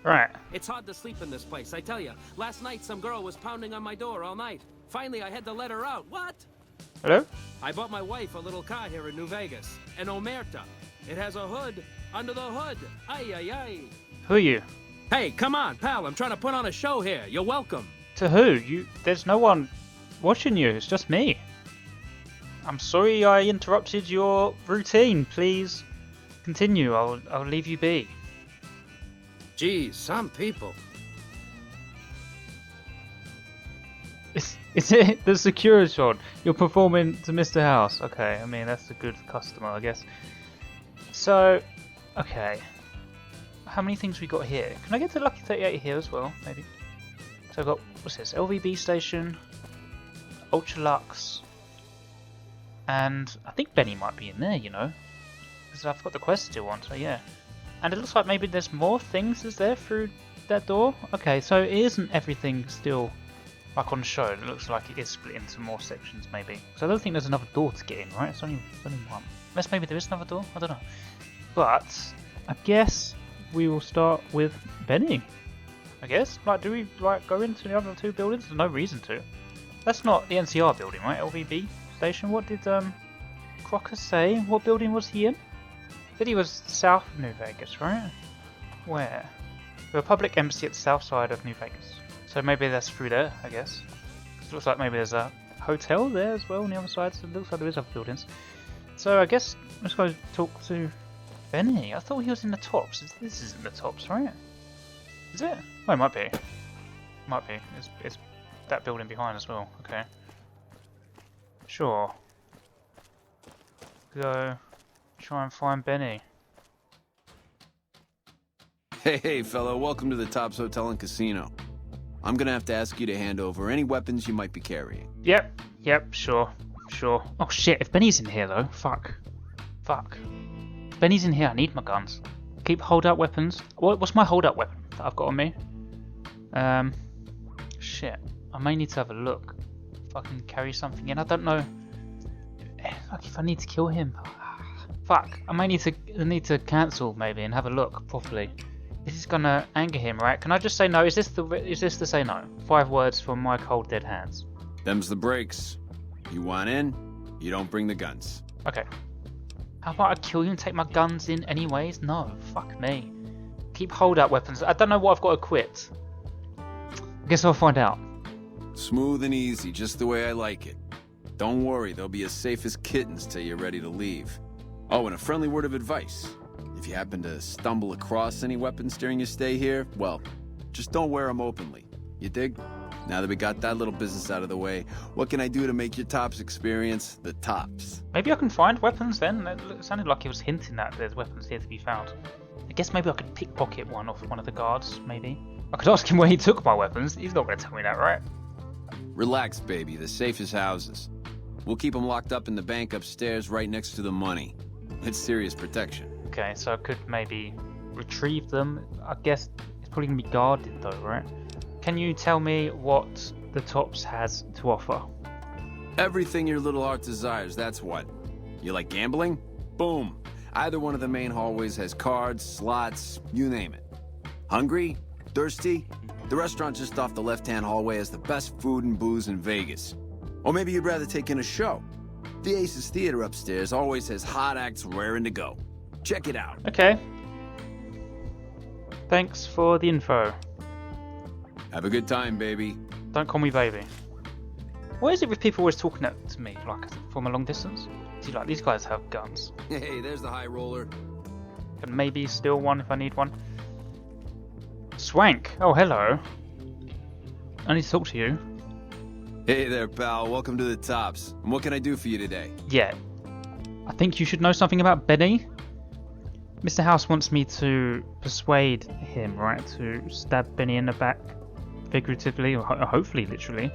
Right. It's hard to sleep in this place, I tell you. Last night, some girl was pounding on my door all night. Finally, I had to let her out. What? Hello? I bought my wife a little car here in New Vegas. An Omerta. It has a hood under the hood. Ay, ay, ay. Who are you? Hey, come on, pal. I'm trying to put on a show here. You're welcome. To who? There's no one watching you. It's just me. I'm sorry I interrupted your routine. Please continue. I'll leave you be. Geez, some people. Is it the security shot? You're performing to Mr. House. Okay, I mean, that's a good customer, I guess. So, okay. How many things we got here? Can I get to Lucky 38 here as well, maybe? So I've got, what's this? LVB station, Ultra Luxe, and I think Benny might be in there, you know? Because I've got the quest still on, so yeah. And it looks like maybe there's more things, is there, through that door? Okay, so it isn't everything still like on show. It looks like it is split into more sections, maybe. So I don't think there's another door to get in, right? It's only one. Unless maybe there is another door? I don't know. But I guess we will start with Benny. I guess. Like, do we like go into the other two buildings? There's no reason to. That's not the NCR building, right? LVB station. What did Crocker say? What building was he in? Said he was south of New Vegas, right? Where? The Republic Embassy at the south side of New Vegas. So maybe that's through there, I guess. It looks like maybe there's a hotel there as well on the other side, so it looks like there is other buildings. So I guess let's go talk to Benny. I thought he was in the tops. This isn't the tops, right? Is it? Oh, it might be. Might be. It's that building behind as well. Okay. Sure. Go try and find Benny. Hey, fellow, welcome to the Tops Hotel and Casino. I'm gonna have to ask you to hand over any weapons you might be carrying. Yep, sure. Oh shit, if Benny's in here though, fuck. If Benny's in here, I need my guns. Keep hold-out weapons. What's my hold-out weapon that I've got on me? Shit. I may need to have a look. If I can carry something in. I don't know. Like if I need to kill him. Fuck. I may need to cancel maybe and have a look properly. This is gonna anger him, right? Can I just say no? Is this to say no? 5 words from my cold dead hands. Them's the breaks. You want in, you don't bring the guns. Okay. How about I kill you and take my guns in anyways? No, fuck me. Keep hold-out weapons. I don't know what I've got equipped. I guess I'll find out. Smooth and easy, just the way I like it. Don't worry, they'll be as safe as kittens till you're ready to leave. Oh, and a friendly word of advice. If you happen to stumble across any weapons during your stay here, well, just don't wear them openly. You dig? Now that we got that little business out of the way, what can I do to make your Tops experience the tops? Maybe I can find weapons then. It sounded like he was hinting that there's weapons here to be found. I guess maybe I could pickpocket one off one of the guards, maybe. I could ask him where he took my weapons. He's not going to tell me that, right? Relax, baby. The safe is houses. We'll keep them locked up in the bank upstairs right next to the money. It's serious protection. Okay, so I could maybe retrieve them. I guess it's probably going to be guarded though, right? Can you tell me what the Tops has to offer? Everything your little heart desires, that's what. You like gambling? Boom. Either one of the main hallways has cards, slots, you name it. Hungry? Thirsty? The restaurant just off the left-hand hallway has the best food and booze in Vegas. Or maybe you'd rather take in a show. The Aces Theater upstairs always has hot acts raring to go. Check it out. Okay. Thanks for the info. Have a good time, baby. Don't call me baby. What is it with people always talking to me, like, from a long distance? See, like, these guys have guns. Hey, there's the high roller. Can maybe steal one if I need one. Swank! Oh, hello. I need to talk to you. Hey there, pal. Welcome to the Tops. And what can I do for you today? Yeah. I think you should know something about Benny. Mr. House wants me to persuade him, right, to stab Benny in the back, figuratively, or hopefully literally.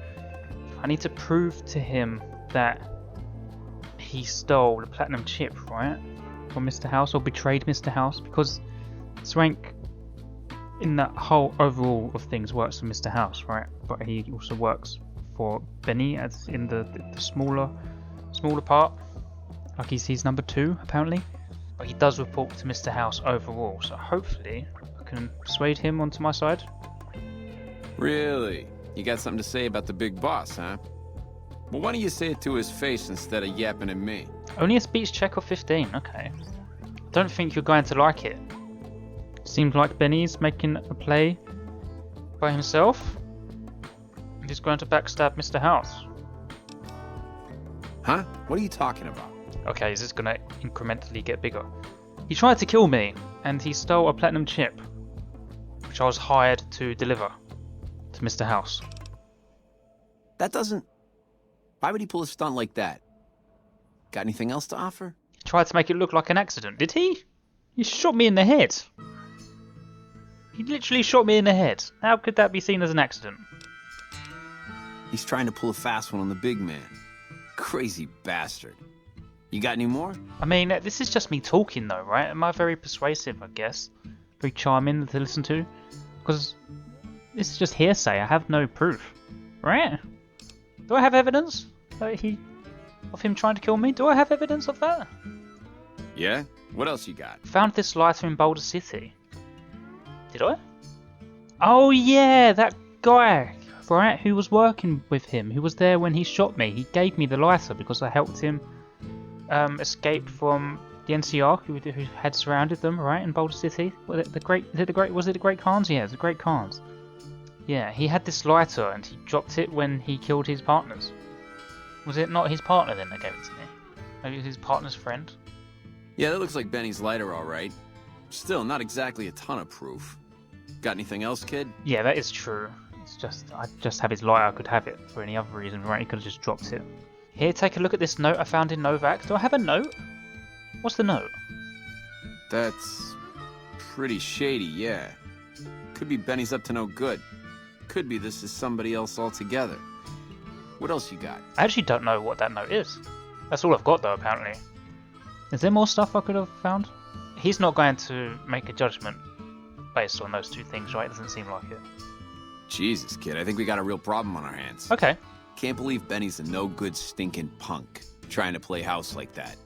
I need to prove to him that he stole the platinum chip, right, from Mr. House, or betrayed Mr. House, because Swank, in that whole overall of things, works for Mr. House, right, but he also works for Benny, as in the smaller part, like he's number 2 apparently. But he does report to Mr. House overall, so hopefully I can persuade him onto my side. Really? You got something to say about the big boss, huh? Well, why don't you say it to his face instead of yapping at me? Only a speech check of 15, okay. Don't think you're going to like it. Seems like Benny's making a play by himself. He's going to backstab Mr. House. Huh? What are you talking about? Okay, is this going to incrementally get bigger? He tried to kill me, and he stole a platinum chip, which I was hired to deliver to Mr. House. That doesn't... Why would he pull a stunt like that? Got anything else to offer? He tried to make it look like an accident, did he? He shot me in the head. He literally shot me in the head. How could that be seen as an accident? He's trying to pull a fast one on the big man. Crazy bastard. You got any more? I mean, this is just me talking though, right? Am I very persuasive, I guess? Very charming to listen to? Because this is just hearsay, I have no proof. Right? Do I have evidence of him trying to kill me? Do I have evidence of that? Yeah? What else you got? Found this lighter in Boulder City. Did I? Oh yeah, that guy, right, who was working with him, who was there when he shot me. He gave me the lighter because I helped him escape from the NCR who had surrounded them, right, in Boulder City. Was it the Great Khans? Yeah, the Great Khans. Yeah, he had this lighter and he dropped it when he killed his partners. Was it not his partner then that gave it to me? Maybe it was his partner's friend? Yeah, that looks like Benny's lighter, all right. Still, not exactly a ton of proof. Got anything else, kid? Yeah, that is true. It's just, I just have his lighter, I could have it for any other reason, right? He could have just dropped it. Here, take a look at this note I found in Novak. Do I have a note? What's the note? That's pretty shady, yeah. Could be Benny's up to no good. Could be this is somebody else altogether. What else you got? I actually don't know what that note is. That's all I've got though, apparently. Is there more stuff I could have found? He's not going to make a judgment based on those two things, right? It doesn't seem like it. Jesus, kid, I think we got a real problem on our hands. Okay. Can't believe Benny's a no-good stinking punk trying to play house like that.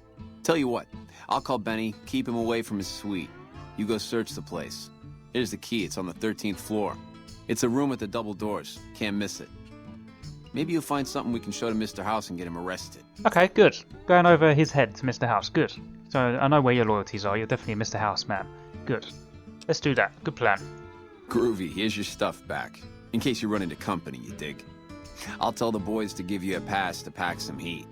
Tell you what, I'll call Benny, keep him away from his suite. You go search the place. Here's the key, it's on the 13th floor. It's a room with the double doors. Can't miss it. Maybe you'll find something we can show to Mr. House and get him arrested. Okay, good. Going over his head to Mr. House. Good. So I know where your loyalties are. You're definitely a Mr. House man. Good. Let's do that. Good plan. Groovy, here's your stuff back. In case you run into company, you dig. I'll tell the boys to give you a pass to pack some heat.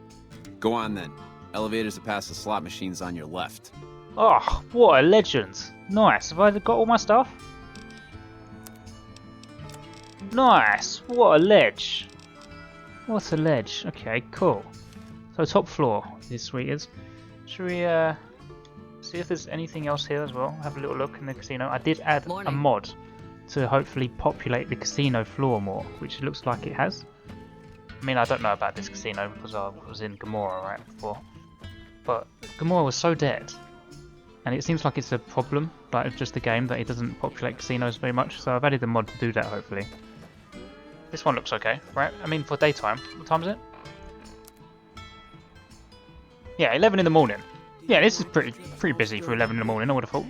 Go on then. Elevators to pass the slot machines on your left. Oh, what a legend. Nice. Have I got all my stuff? Nice. What a ledge. What a ledge. Okay, cool. So top floor, this suite is. Should we see if there's anything else here as well? Have a little look in the casino. I did add a mod to hopefully populate the casino floor more, which it looks like it has. I mean, I don't know about this casino because I was in Gamora right before. But Gamora was so dead. And it seems like it's a problem, like it's just the game, that it doesn't populate casinos very much. So I've added the mod to do that, hopefully. This one looks okay, right? I mean, for daytime. What time is it? Yeah, 11 in the morning. Yeah, this is pretty busy for 11 in the morning, I would have thought.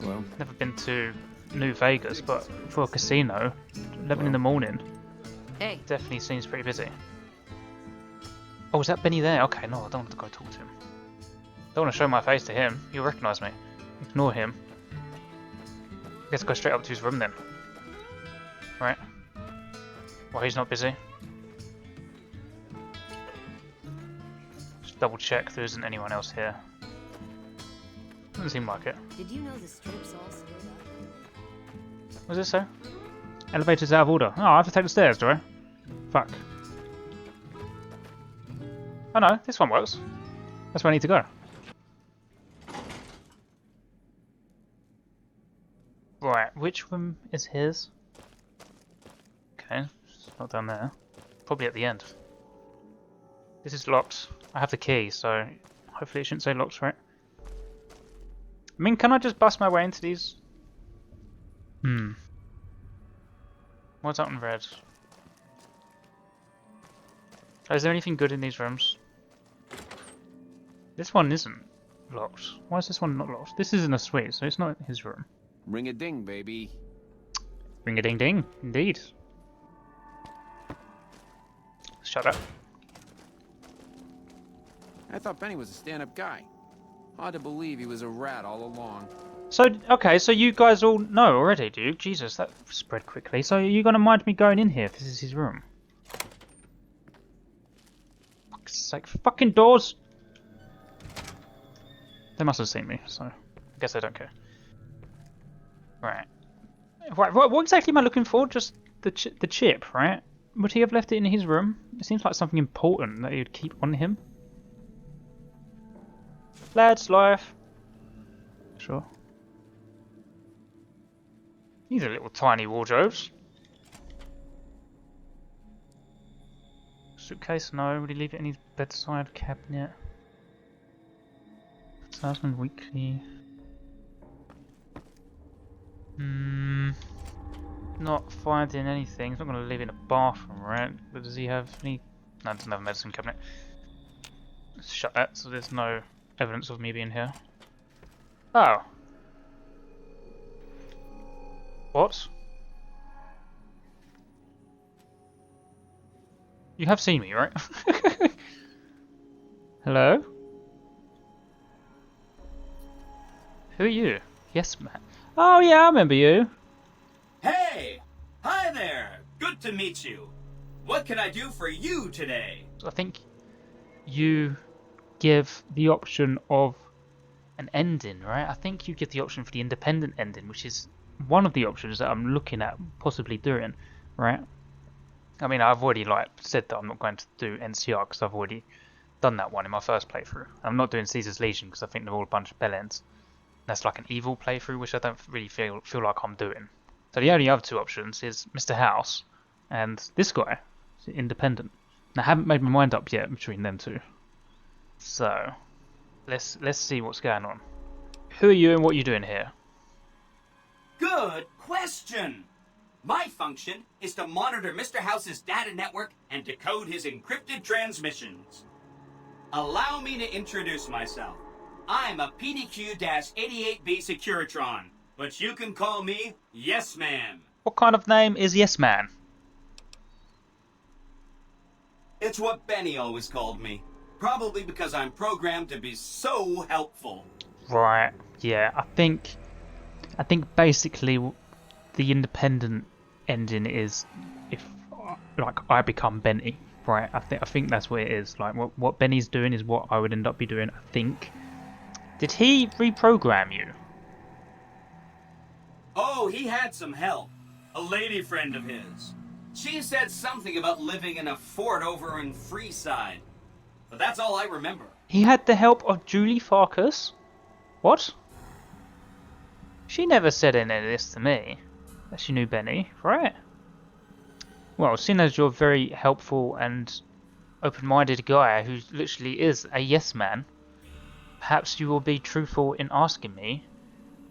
Well, Never been to New Vegas, but for a casino, 11 in the morning, Hey, definitely seems pretty busy. Oh, is that Benny there? Okay, no, I don't want to go talk to him. Don't want to show my face to him. He'll recognise me. Ignore him. I guess go straight up to his room then. Right. Well, he's not busy. Just double check there isn't anyone else here. Doesn't seem like it. did you know the strips all screwed up? What does it say? Elevator's out of order. Oh, I have to take the stairs, do I? Fuck. Oh no, this one works. That's where I need to go. Right, which room is his? Okay, it's not down there. Probably at the end. This is locked. I have the key, so hopefully it shouldn't say locked, right? I mean, can I just bust my way into these? What's up in red? Is there anything good in these rooms? This one isn't. Locked. Why is this one not locked? This isn't a suite, so it's not his room. Ring a ding, baby. Ring a ding ding, indeed. Shut up. I thought Benny was a stand-up guy. Hard to believe he was a rat all along. So, okay, so you guys all know already, do you? Jesus, that spread quickly. So are you going to mind me going in here if this is his room? Fuck's sake, fucking doors! They must have seen me, so I guess they don't care. Right. What exactly am I looking for? Just the chip, right? Would he have left it in his room? It seems like something important that he would keep on him. Lad's life. Sure. These are little tiny wardrobes. Suitcase, no. Would he leave it in his bedside cabinet? Salesman Weekly. Not finding anything. He's not going to leave it in a bathroom, right? But does he have any... No, doesn't have a medicine cabinet. Let's shut that so there's no evidence of me being here. Oh. What? You have seen me, right? Hello? Who are you? Yes, man. Oh yeah, I remember you. Hey! Hi there! Good to meet you. What can I do for you today? I think you give the option of an ending, right? I think you give the option for the independent ending, which is one of the options that I'm looking at possibly doing, right? I mean, I've already said that I'm not going to do NCR because I've already done that one in my first playthrough. I'm not doing Caesar's Legion because I think they're all a bunch of bellends. That's like an evil playthrough, which I don't really feel like I'm doing. So the only other two options is Mr. House and this guy, independent. And I haven't made my mind up yet between them two. So let's see what's going on. Who are you and what are you doing here? Good question! My function is to monitor Mr. House's data network and decode his encrypted transmissions. Allow me to introduce myself. I'm a PDQ-88B Securitron, but you can call me Yes Man. What kind of name is Yes Man? It's what Benny always called me. Probably because I'm programmed to be so helpful. Right, yeah, I think basically the independent ending is if I become Benny, right? I think that's what it is. Like what Benny's doing is what I would end up be doing, I think. Did he reprogram you? Oh, he had some help. A lady friend of his. She said something about living in a fort over in Freeside. But that's all I remember. He had the help of Julie Farkas? What? She never said any of this to me. That she knew Benny, right? Well, seeing as you're a very helpful and open-minded guy who literally is a yes man, perhaps you will be truthful in asking me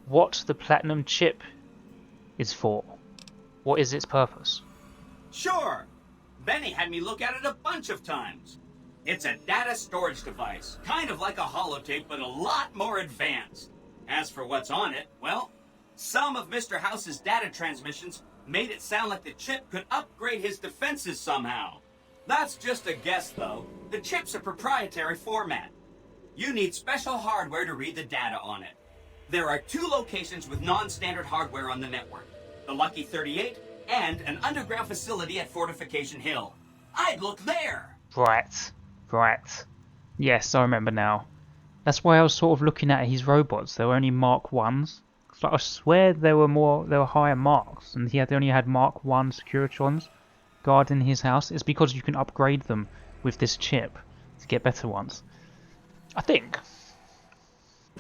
what the platinum chip is for. What is its purpose? Sure. Benny had me look at it a bunch of times. It's a data storage device, kind of like a holotape, but a lot more advanced. As for what's on it, well, some of Mr. House's data transmissions made it sound like the chip could upgrade his defenses somehow. That's just a guess, though. The chip's a proprietary format. You need special hardware to read the data on it. There are 2 locations with non-standard hardware on the network. The Lucky 38 and an underground facility at Fortification Hill. I'd look there! Right. Yes, I remember now. That's why I was sort of looking at his robots. They were only Mark 1s. Like, I swear there were higher marks, and he only had Mark 1 Securitrons guarding his house. It's because you can upgrade them with this chip to get better ones. I think.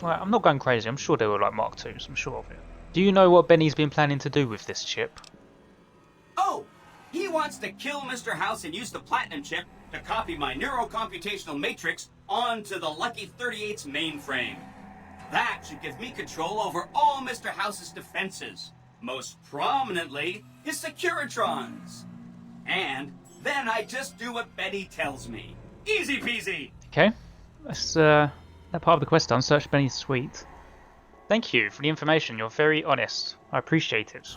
Right, I'm not going crazy. I'm sure they were like Mark 2s. I'm sure of it. Do you know what Benny's been planning to do with this chip? Oh! He wants to kill Mr. House and use the platinum chip to copy my neurocomputational matrix onto the Lucky 38's mainframe. That should give me control over all Mr. House's defenses. Most prominently, his Securitrons. And then I just do what Benny tells me. Easy peasy! Okay. Let's That part of the quest done. Search Benny's suite. Thank you for the information. You're very honest. I appreciate it.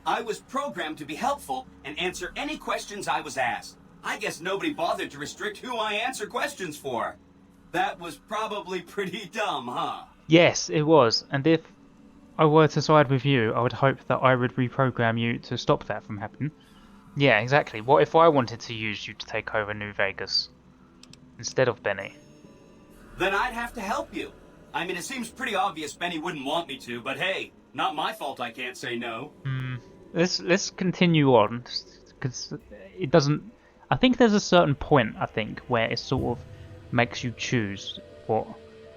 I was programmed to be helpful and answer any questions I was asked. I guess nobody bothered to restrict who I answer questions for. That was probably pretty dumb, huh? Yes, it was. And if I were to side with you, I would hope that I would reprogram you to stop that from happening. Yeah, exactly. What if I wanted to use you to take over New Vegas instead of Benny? Then I'd have to help you. I mean, it seems pretty obvious Benny wouldn't want me to, but hey, not my fault I can't say no. Let's continue on, because it doesn't... I think there's a certain point, where it sort of makes you choose what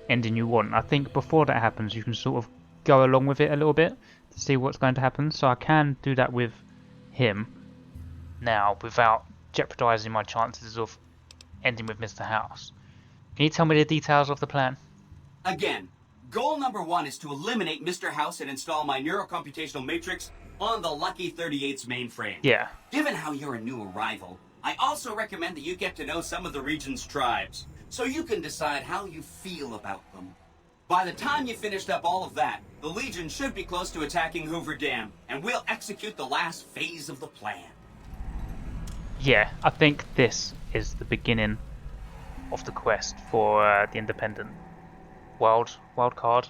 ending you want. I think before that happens, you can sort of go along with it a little bit to see what's going to happen. So I can do that with him now without jeopardising my chances of ending with Mr. House. Can you tell me the details of the plan? Again, goal number 1 is to eliminate Mr. House and install my neurocomputational matrix on the Lucky 38's mainframe. Yeah. Given how you're a new arrival, I also recommend that you get to know some of the region's tribes, so you can decide how you feel about them. By the time you finished up all of that, the Legion should be close to attacking Hoover Dam, and we'll execute the last phase of the plan. Yeah, I think this is the beginning of the quest for the Independent wild card.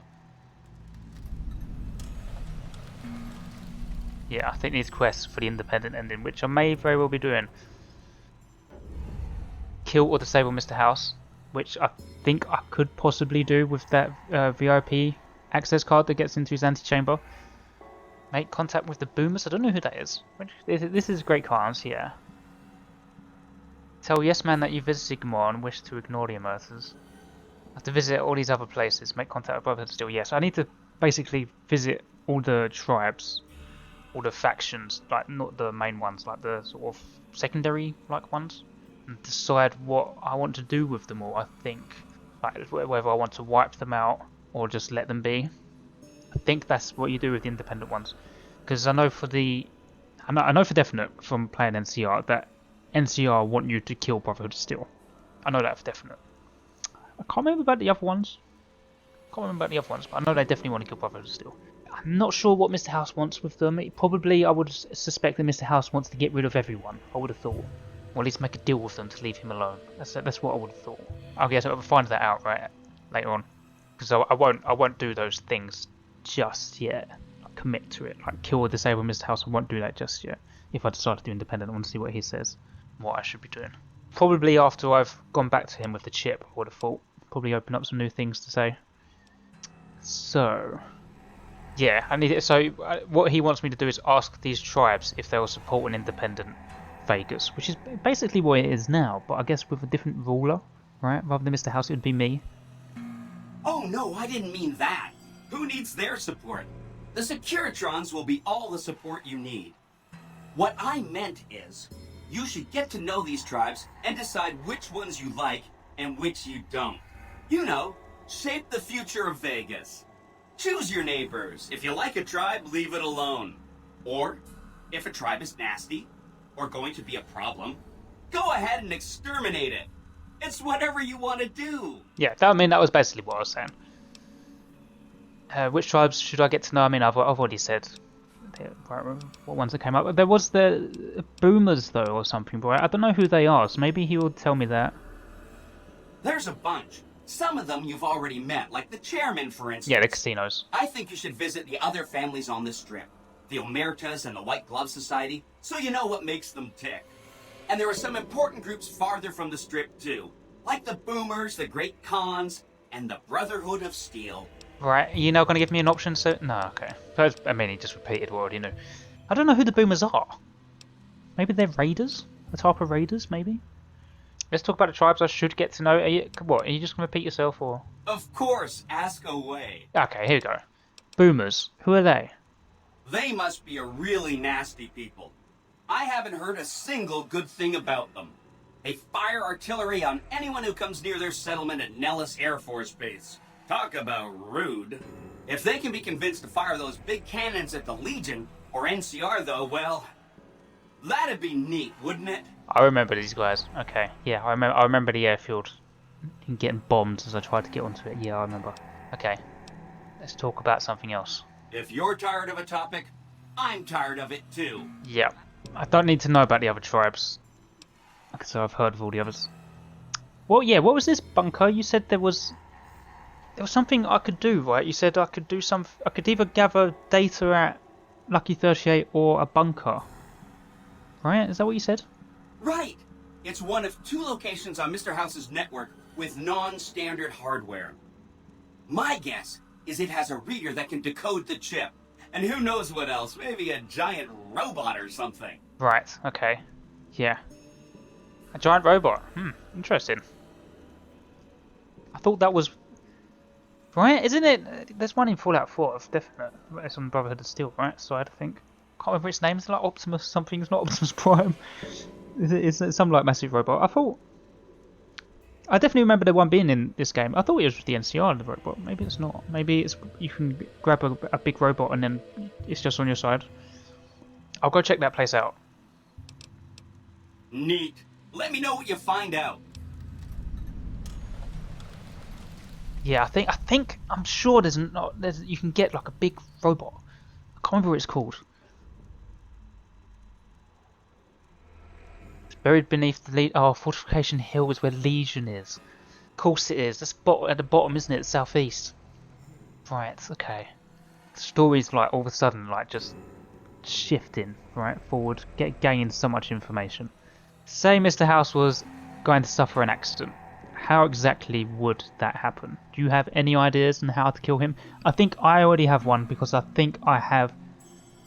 Yeah, I think these quests for the Independent ending, which I may very well be doing. Kill or disable Mr. House, which I think I could possibly do with that VIP access card that gets into his antechamber. Make contact with the Boomers. I don't know who that is. This is Great Khans, yeah. Tell Yes Man that you visited Gmor and wish to ignore the Emerters. I have to visit all these other places. Make contact with Brotherhood still. Yes, I need to basically visit all the tribes, all the factions, like not the main ones, like the sort of secondary like ones, and decide what I want to do with them all. I think, like whether I want to wipe them out or just let them be. I think that's what you do with the independent ones, because I know for definite from playing NCR that NCR want you to kill Brotherhood still. I know that for definite. I can't remember about the other ones. But I know they definitely want to kill Brotherhood still. I'm not sure what Mr. House wants with them. I would suspect that Mr. House wants to get rid of everyone. I would have thought, or at least make a deal with them to leave him alone. That's what I would have thought. I guess I'll find that out right later on, because I won't do those things just yet. Like, commit to it, like kill or disable Mr. House. I won't do that just yet. If I decide to do independent, I want to see what he says, what I should be doing. Probably after I've gone back to him with the chip, I would have thought. Probably open up some new things to say. So, yeah, what he wants me to do is ask these tribes if they will support an independent Vegas, which is basically what it is now, but I guess with a different ruler, right? Rather than Mr. House, it would be me. Oh no, I didn't mean that. Who needs their support? The Securitrons will be all the support you need. What I meant is, you should get to know these tribes and decide which ones you like and which you don't. You know, shape the future of Vegas. Choose your neighbors. If you like a tribe, leave it alone. Or, if a tribe is nasty, or going to be a problem, go ahead and exterminate it. It's whatever you want to do. Yeah, that was basically what I was saying. Which tribes should I get to know? I mean, I've already said what ones that came up. There was the Boomers, though, or something, but I don't know who they are, so maybe he will tell me that. There's a bunch. Some of them you've already met, like the chairman, for instance. Yeah, the casinos. I think you should visit the other families on this strip, the Omertas and the White Glove Society, so you know what makes them tick. And there are some important groups farther from the strip, too, like the Boomers, the Great Khans, and the Brotherhood of Steel. Right, you're now going to give me an option, so... No, okay. I mean, he just repeated what I already knew. I don't know who the Boomers are. Maybe they're raiders? A type of raiders, maybe? Let's talk about the tribes I should get to know. Are you just going to repeat yourself, or...? Of course, ask away. Okay, here we go. Boomers. Who are they? They must be a really nasty people. I haven't heard a single good thing about them. They fire artillery on anyone who comes near their settlement at Nellis Air Force Base. Talk about rude. If they can be convinced to fire those big cannons at the Legion, or NCR though, well, that'd be neat, wouldn't it? I remember these guys. Okay, yeah, I remember the airfield him getting bombed as I tried to get onto it. Yeah, I remember. Okay, let's talk about something else. If you're tired of a topic, I'm tired of it too. Yeah, I don't need to know about the other tribes. So I've heard of all the others. Well, yeah, what was this bunker? You said there was something I could do, right? You said I could do I could either gather data at Lucky 38 or a bunker. Right? Is that what you said? Right! It's one of 2 locations on Mr. House's network with non-standard hardware. My guess is it has a reader that can decode the chip. And who knows what else? Maybe a giant robot or something. Right, okay. Yeah. A giant robot. Interesting. I thought that was... Right, isn't it? There's one in Fallout 4, it's definite. It's on Brotherhood of Steel, right? Side, I think. Can't remember its name. It's like Optimus something. It's not Optimus Prime. It's some like massive robot. I definitely remember the one being in this game. I thought it was the NCR, the robot. Maybe it's not. Maybe it's you can grab a big robot and then it's just on your side. I'll go check that place out. Neat. Let me know what you find out. Yeah, I'm sure there's you can get like a big robot. I can't remember what it's called. It's buried beneath the Fortification Hill is where Legion is. Of course it is. That's at the bottom, isn't it? Southeast. Right. Okay. The story's like all of a sudden like just shifting right forward, gaining so much information. Say Mr. House was going to suffer an accident. How exactly would that happen? Do you have any ideas on how to kill him? I think I already have one because I think I have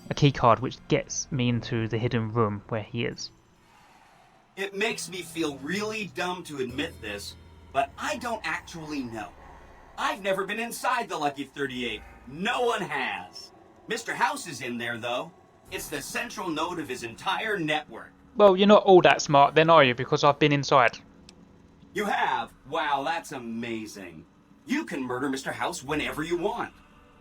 a key card which gets me into the hidden room where he is. It makes me feel really dumb to admit this, but I don't actually know. I've never been inside the Lucky 38. No one has. Mr. House is in there, though. It's the central node of his entire network. Well, you're not all that smart then, are you? Because I've been inside. You have? Wow, that's amazing. You can murder Mr. House whenever you want.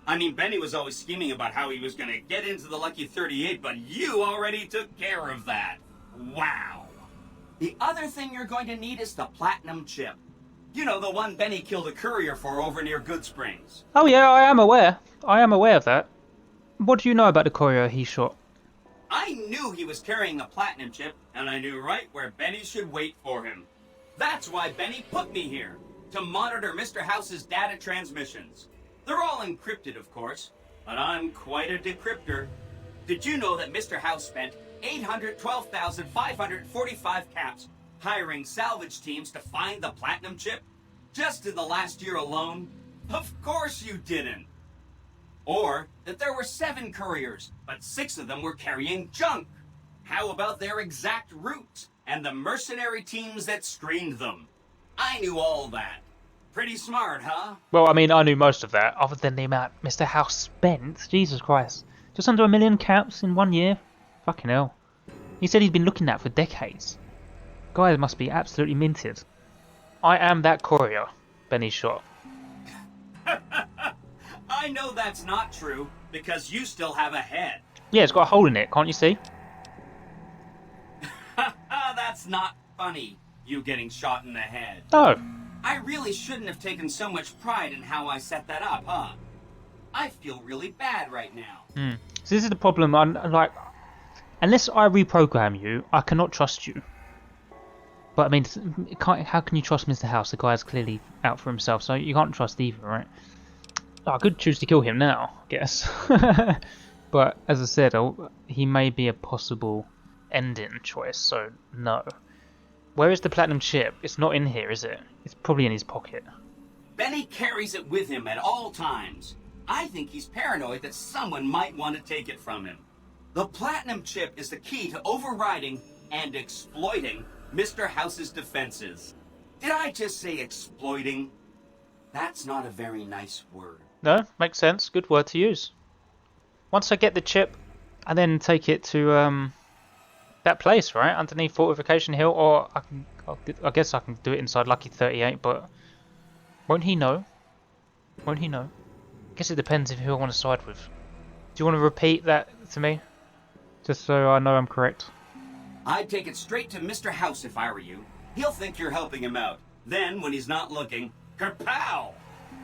I mean, Benny was always scheming about how he was going to get into the Lucky 38, but you already took care of that. Wow. The other thing you're going to need is the platinum chip. You know, the one Benny killed a courier for over near Good Springs. Oh yeah, I am aware. I am aware of that. What do you know about the courier he shot? I knew he was carrying a platinum chip, and I knew right where Benny should wait for him. That's why Benny put me here, to monitor Mr. House's data transmissions. They're all encrypted, of course, but I'm quite a decryptor. Did you know that Mr. House spent 812,545 caps hiring salvage teams to find the platinum chip? Just in the last year alone? Of course you didn't. Or that there were 7 couriers, but 6 of them were carrying junk. How about their exact routes and the mercenary teams that screened them? I knew all that. Pretty smart, huh? Well, I mean, I knew most of that, other than the amount Mr. House spent. Jesus Christ. Just under 1 million caps in 1 year? Fucking hell. He said he'd been looking at for decades. Guy must be absolutely minted. I am that courier Benny shot. I know that's not true, because you still have a head. Yeah, it's got a hole in it, can't you see? That's not funny, you getting shot in the head. No. I really shouldn't have taken so much pride in how I set that up, huh? I feel really bad right now. So this is the problem. I'm like, unless I reprogram you, I cannot trust you. But I mean, how can you trust Mr. House? The guy is clearly out for himself, so you can't trust either, right? I could choose to kill him now, I guess. But as I said, he may be a possible ending choice, so no. Where is the platinum chip? It's not in here, is it? It's probably in his pocket. Benny carries it with him at all times. I think he's paranoid that someone might want to take it from him. The platinum chip is the key to overriding and exploiting Mr. House's defenses. Did I just say exploiting? That's not a very nice word. No, makes sense. Good word to use. Once I get the chip, I then take it to that place, right, underneath Fortification Hill, or I guess I can do it inside Lucky 38. But won't he know? Won't he know? I guess it depends who I want to side with. Do you want to repeat that to me, just so I know I'm correct? I'd take it straight to Mr. House if I were you. He'll think you're helping him out. Then, when he's not looking, kerpow!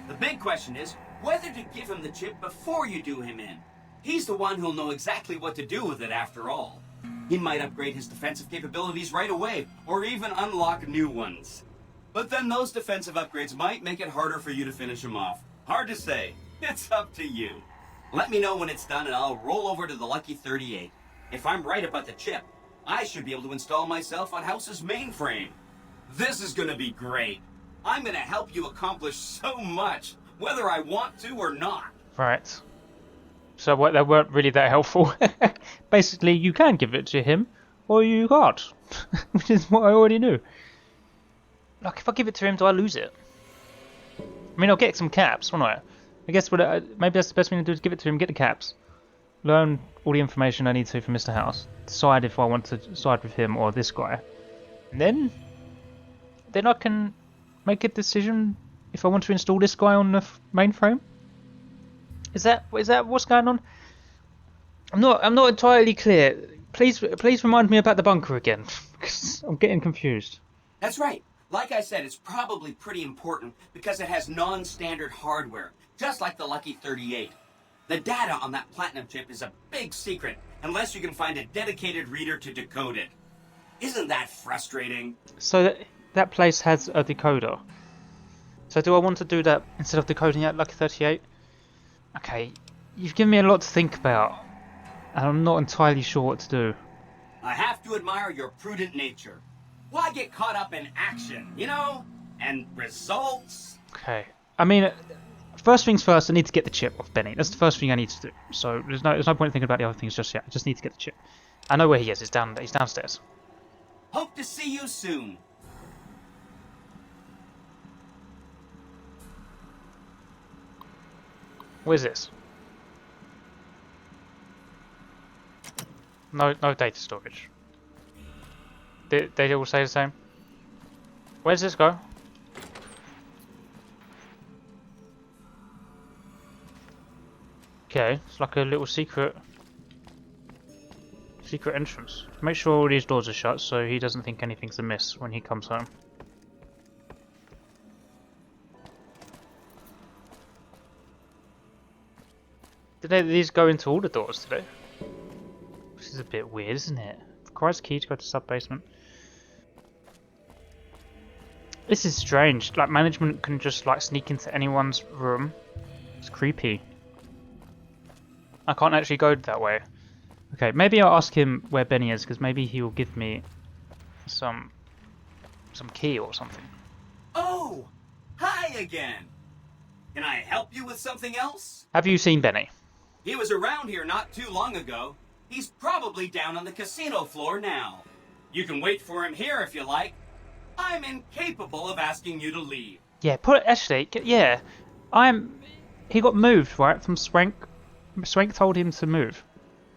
The big question is whether to give him the chip before you do him in. He's the one who'll know exactly what to do with it after all. He might upgrade his defensive capabilities right away, or even unlock new ones. But then those defensive upgrades might make it harder for you to finish him off. Hard to say. It's up to you. Let me know when it's done and I'll roll over to the Lucky 38. If I'm right about the chip, I should be able to install myself on House's mainframe. This is gonna be great. I'm gonna help you accomplish so much, whether I want to or not. Right. So what? They weren't really that helpful. Basically, you can give it to him, or you can't, which is what I already knew. Like, if I give it to him, do I lose it? I mean, I'll get some caps, won't I? I guess maybe that's the best thing to do is give it to him, get the caps, learn all the information I need to from Mr. House, decide if I want to side with him or this guy, and then I can make a decision if I want to install this guy on the mainframe. Is that what's going on? I'm not entirely clear. Please remind me about the bunker again, because I'm getting confused. That's right. Like I said, it's probably pretty important because it has non-standard hardware, just like the Lucky 38. The data on that platinum chip is a big secret, unless you can find a dedicated reader to decode it. Isn't that frustrating? So that place has a decoder. So do I want to do that instead of decoding that Lucky 38? Okay, you've given me a lot to think about, and I'm not entirely sure what to do. I have to admire your prudent nature. Why get caught up in action, you know? And results? Okay. I mean, first things first, I need to get the chip off Benny. That's the first thing I need to do. So there's no point thinking about the other things just yet. I just need to get the chip. I know where he is. He's downstairs. Hope to see you soon. Where's this? No data storage. They all say the same. Where's this go? Okay, it's like a little secret entrance. Make sure all these doors are shut so he doesn't think anything's amiss when he comes home. Did these go into all the doors today? This is a bit weird, isn't it? Requires a key to go to sub-basement. This is strange. Like, management can just like sneak into anyone's room. It's creepy. I can't actually go that way. Okay, maybe I'll ask him where Benny is, because maybe he will give me some key or something. Oh! Hi again! Can I help you with something else? Have you seen Benny? He was around here not too long ago. He's probably down on the casino floor now. You can wait for him here if you like. I'm incapable of asking you to leave. Yeah, yeah. He got moved, right, from Swank. Swank told him to move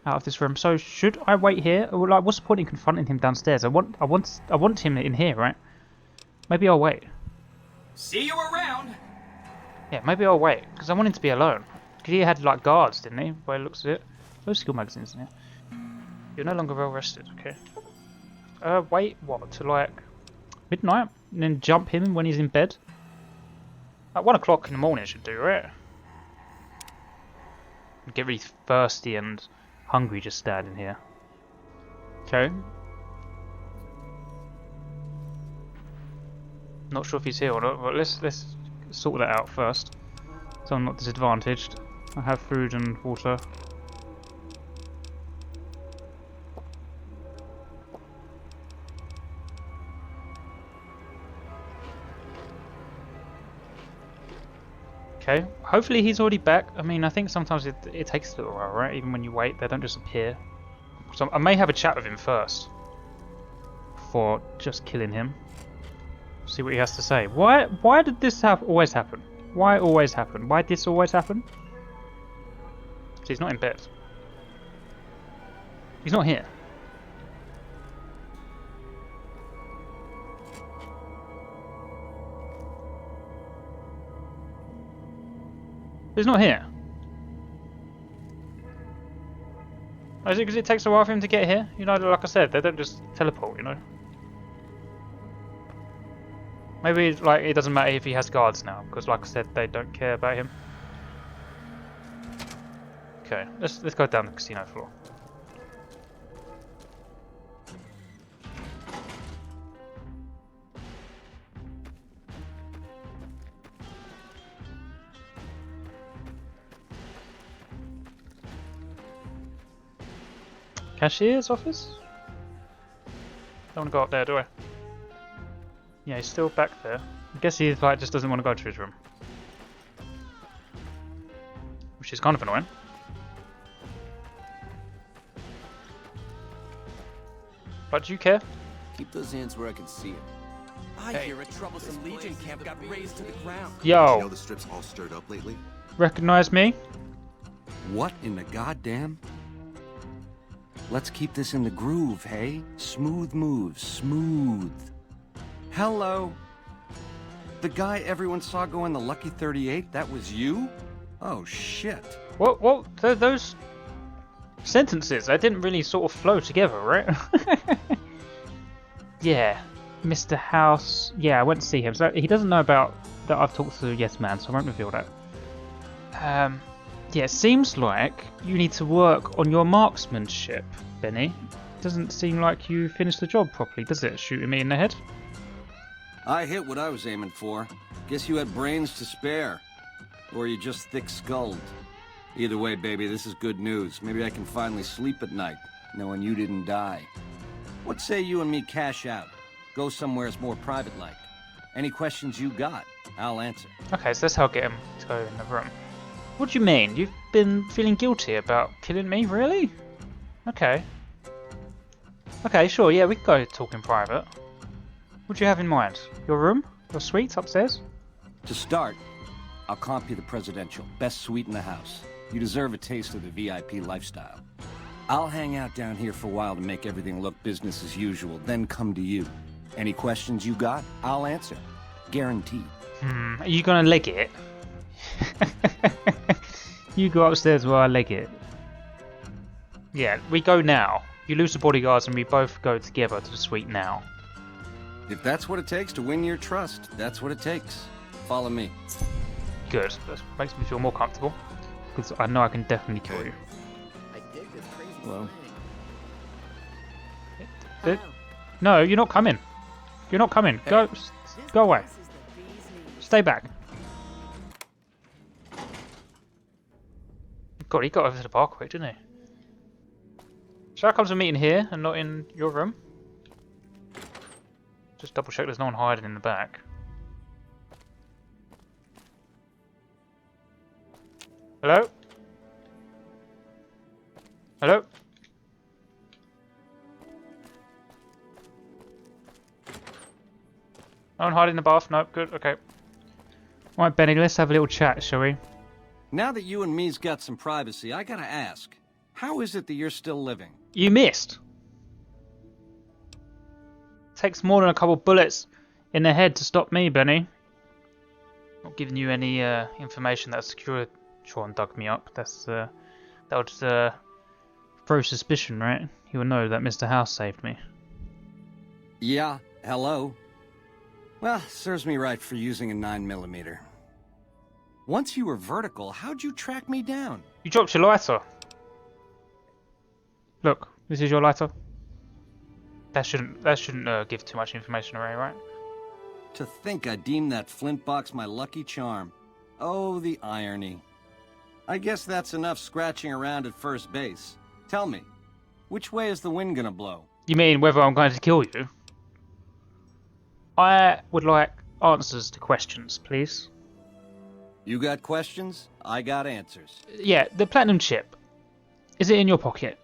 out of this room. So should I wait here? Or, like, what's the point in confronting him downstairs? I want him in here, right? Maybe I'll wait. See you around. Yeah, maybe I'll wait, because I want him to be alone. Because he had, like, guards, didn't he? By the looks of it. Those skill magazines in here. You're no longer well rested, okay. Wait, what, to, like, midnight? And then jump him when he's in bed? Like, 1 o'clock in the morning should do, right? Get really thirsty and hungry just standing here. Okay. Not sure if he's here or not, but let's sort that out first, so I'm not disadvantaged. I have food and water. Okay, hopefully he's already back. I mean, I think sometimes it takes a little while, right? Even when you wait, they don't just appear. So I may have a chat with him first before just killing him. See what he has to say. Why did this always happen? Why always happen? Why did this always happen? So he's not in bed. He's not here. He's not here. Oh, is it because it takes a while for him to get here? You know, like I said, they don't just teleport, you know. Maybe like it doesn't matter if he has guards now, because like I said, they don't care about him. Okay, let's go down the casino floor. Cashier's office? Don't want to go up there, do I? Yeah, he's still back there. I guess he like just doesn't want to go to his room, which is kind of annoying. But do you care? Keep those hands where I can see them. I hear a troublesome Legion camp got razed to the ground. Yo, You know the strip's all stirred up lately? recognize me? What in the goddamn? Let's keep this in the groove, hey? Smooth moves, smooth. Hello? The guy everyone saw go in the Lucky 38, that was you? Oh, shit. What? Those sentences, they didn't really sort of flow together, right? Yeah, Mr. House. Yeah, I went to see him, so he doesn't know about that I've talked to Yes Man, so I won't reveal that. Yeah, it seems like you need to work on your marksmanship, Benny. Doesn't seem like you finished the job properly, does it? Shooting me in the head? I hit what I was aiming for. Guess you had brains to spare. Or you just thick-skulled. Either way, baby, this is good news. Maybe I can finally sleep at night, knowing you didn't die. What say you and me cash out? Go somewheres more private-like. Any questions you got, I'll answer. Okay, so that's how I get him to go in the room. What do you mean? You've been feeling guilty about killing me, really? Okay. Okay, sure, yeah, we can go talk in private. What do you have in mind? Your room? Your suite upstairs? To start, I'll comp you the presidential. Best suite in the house. You deserve a taste of the VIP lifestyle. I'll hang out down here for a while to make everything look business as usual, then come to you. Any questions you got, I'll answer. Guaranteed. Are you gonna leg it? You go upstairs while I leg it. Yeah, we go now. You lose the bodyguards and we both go together to the suite now. If that's what it takes to win your trust, that's what it takes. Follow me. Good. That makes me feel more comfortable. Because I know I can definitely kill you. I dig this crazy Well. Th- No, you're not coming. You're not coming. Go away. This is the bee's knees. Stay back. God, he got over to the bar quick, didn't he? Should I come to a meeting here and not in your room? Just double check there's no one hiding in the back. Hello? Hello? No one hiding in the bath? Nope, good, okay. Alright, Benny, let's have a little chat, shall we? Now that you and me's got some privacy, I gotta ask, how is it that you're still living? You missed! Takes more than a couple bullets in the head to stop me, Benny. Not giving you any information that Securitron dug me up. That would throw suspicion, right? He would know that Mr. House saved me. Yeah, hello. Well, serves me right for using a 9mm. Once you were vertical, how'd you track me down? You dropped your lighter. Look, this is your lighter. That shouldn't give too much information away, right? To think I deemed that flint box my lucky charm. Oh, the irony. I guess that's enough scratching around at first base. Tell me, which way is the wind gonna blow? You mean whether I'm going to kill you? I would like answers to questions, please. You got questions? I got answers. Yeah, the platinum chip. Is it in your pocket?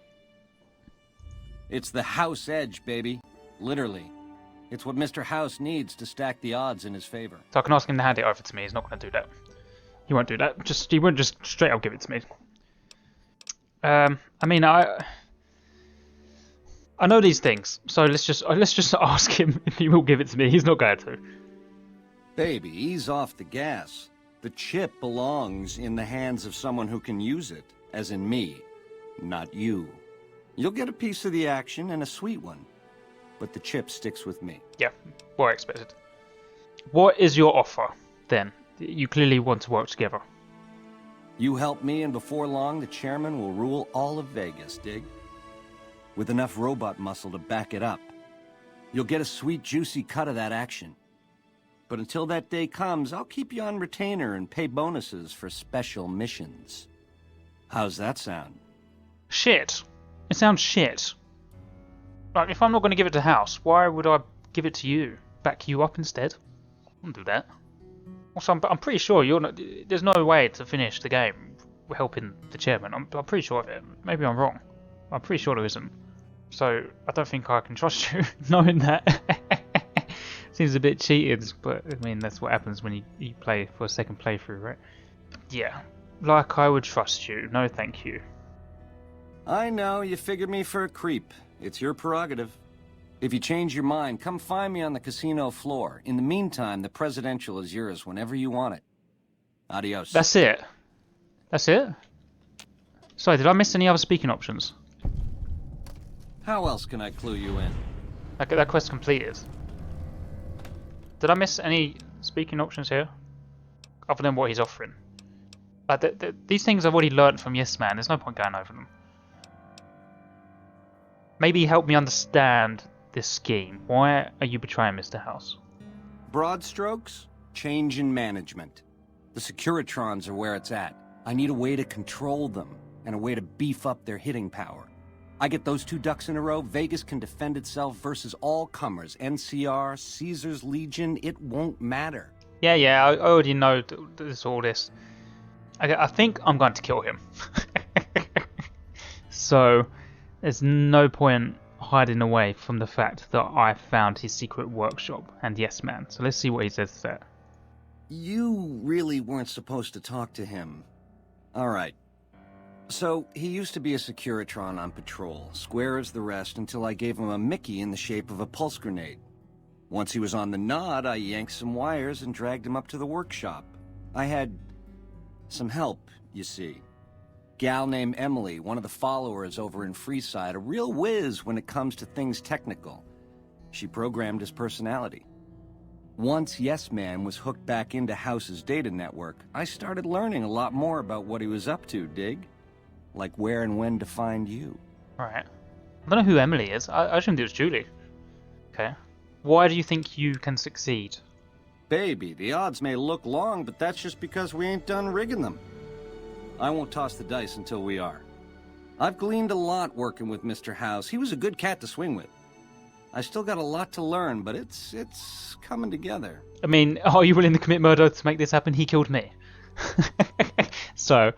It's the House Edge, baby. Literally. It's what Mr. House needs to stack the odds in his favor. So I can ask him to hand it over to me. He's not going to do that. He won't do that. He won't just straight up give it to me. I mean, I know these things, so let's just ask him if he will give it to me. He's not going to. Baby, ease off the gas. The chip belongs in the hands of someone who can use it, as in me, not you. You'll get a piece of the action and a sweet one, but the chip sticks with me. Yeah, what I expected. What is your offer, then? You clearly want to work together. You help me, and before long, the chairman will rule all of Vegas, dig? With enough robot muscle to back it up. You'll get a sweet, juicy cut of that action. But until that day comes, I'll keep you on retainer and pay bonuses for special missions. How's that sound? Shit. It sounds shit. Like, if I'm not going to give it to House, why would I give it to you? Back you up instead? I wouldn't do that. Also, I'm pretty sure you're not, there's no way to finish the game helping the chairman. I'm pretty sure of it. Maybe I'm wrong. I'm pretty sure there isn't. So, I don't think I can trust you, knowing that. Seems a bit cheated, but I mean, that's what happens when you play for a second playthrough, right? Yeah, like I would trust you. No thank you. I know, you figured me for a creep. It's your prerogative. If you change your mind, come find me on the casino floor. In the meantime, the presidential is yours whenever you want it. Adios. That's it? That's it? Sorry, did I miss any other speaking options? How else can I clue you in? That quest completed. Did I miss any speaking options here? Other than what he's offering? Like, these things I've already learnt from Yes Man, there's no point going over them. Maybe help me understand this scheme. Why are you betraying Mr. House? Broad strokes, change in management. The Securitrons are where it's at. I need a way to control them, and a way to beef up their hitting power. I get those two ducks in a row, Vegas can defend itself versus all comers. NCR, Caesar's Legion, it won't matter. Yeah, I already know all this. I think I'm going to kill him. So, there's no point hiding away from the fact that I found his secret workshop and Yes Man. So let's see what he says to that. You really weren't supposed to talk to him. Alright. So, he used to be a Securitron on patrol, square as the rest, until I gave him a Mickey in the shape of a pulse grenade. Once he was on the nod, I yanked some wires and dragged him up to the workshop. I had some help, you see. Gal named Emily, one of the followers over in Freeside, a real whiz when it comes to things technical. She programmed his personality. Once Yes Man was hooked back into House's data network, I started learning a lot more about what he was up to, dig? Like where and when to find you. Alright. I don't know who Emily is. I assumed it was Julie. Okay. Why do you think you can succeed? Baby, the odds may look long, but that's just because we ain't done rigging them. I won't toss the dice until we are. I've gleaned a lot working with Mr. House. He was a good cat to swing with. I still got a lot to learn, but it's coming together. I mean, are you willing to commit murder to make this happen? He killed me. So...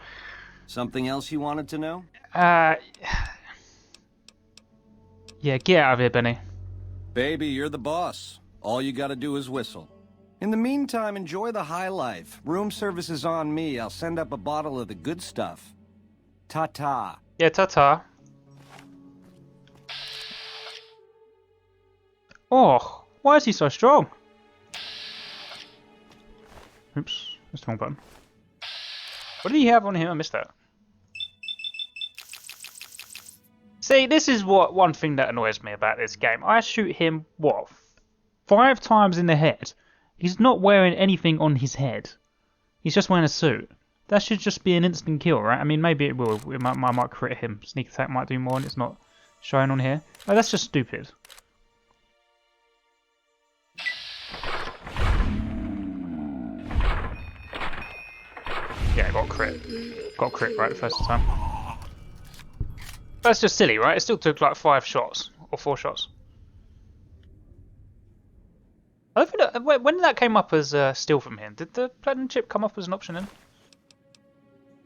Something else you wanted to know? Yeah, get out of here, Benny. Baby, you're the boss. All you gotta do is whistle. In the meantime, enjoy the high life. Room service is on me. I'll send up a bottle of the good stuff. Ta-ta. Yeah, ta-ta. Oh, why is he so strong? Oops, that's the wrong button. What did he have on him? I missed that. See, this is one thing that annoys me about this game. I shoot him, what, 5 times in the head. He's not wearing anything on his head. He's just wearing a suit. That should just be an instant kill, right? I mean, maybe it will. I might crit him. Sneak attack might do more and it's not showing on here. Oh, that's just stupid. Yeah, got crit. Got crit right the first time. That's just silly, right? It still took like 5 shots. Or 4 shots. I don't think that, when that came up as steal from him, did the platinum chip come up as an option then?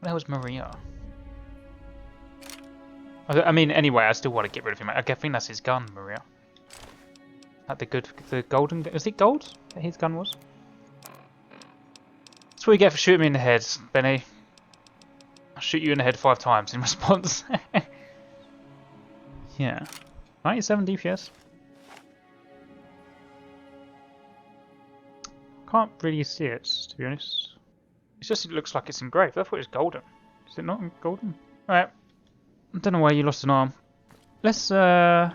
That was Maria. I mean, anyway, I still want to get rid of him. I think that's his gun, Maria. Like the golden, was it gold that his gun was? That's what you get for shooting me in the head, Benny. I'll shoot you in the head 5 times in response. Yeah. 97 DPS. Can't really see it, to be honest. It's just, it looks like it's engraved. I thought it was golden. Is it not golden? Alright. I don't know why you lost an arm. Let's, oh,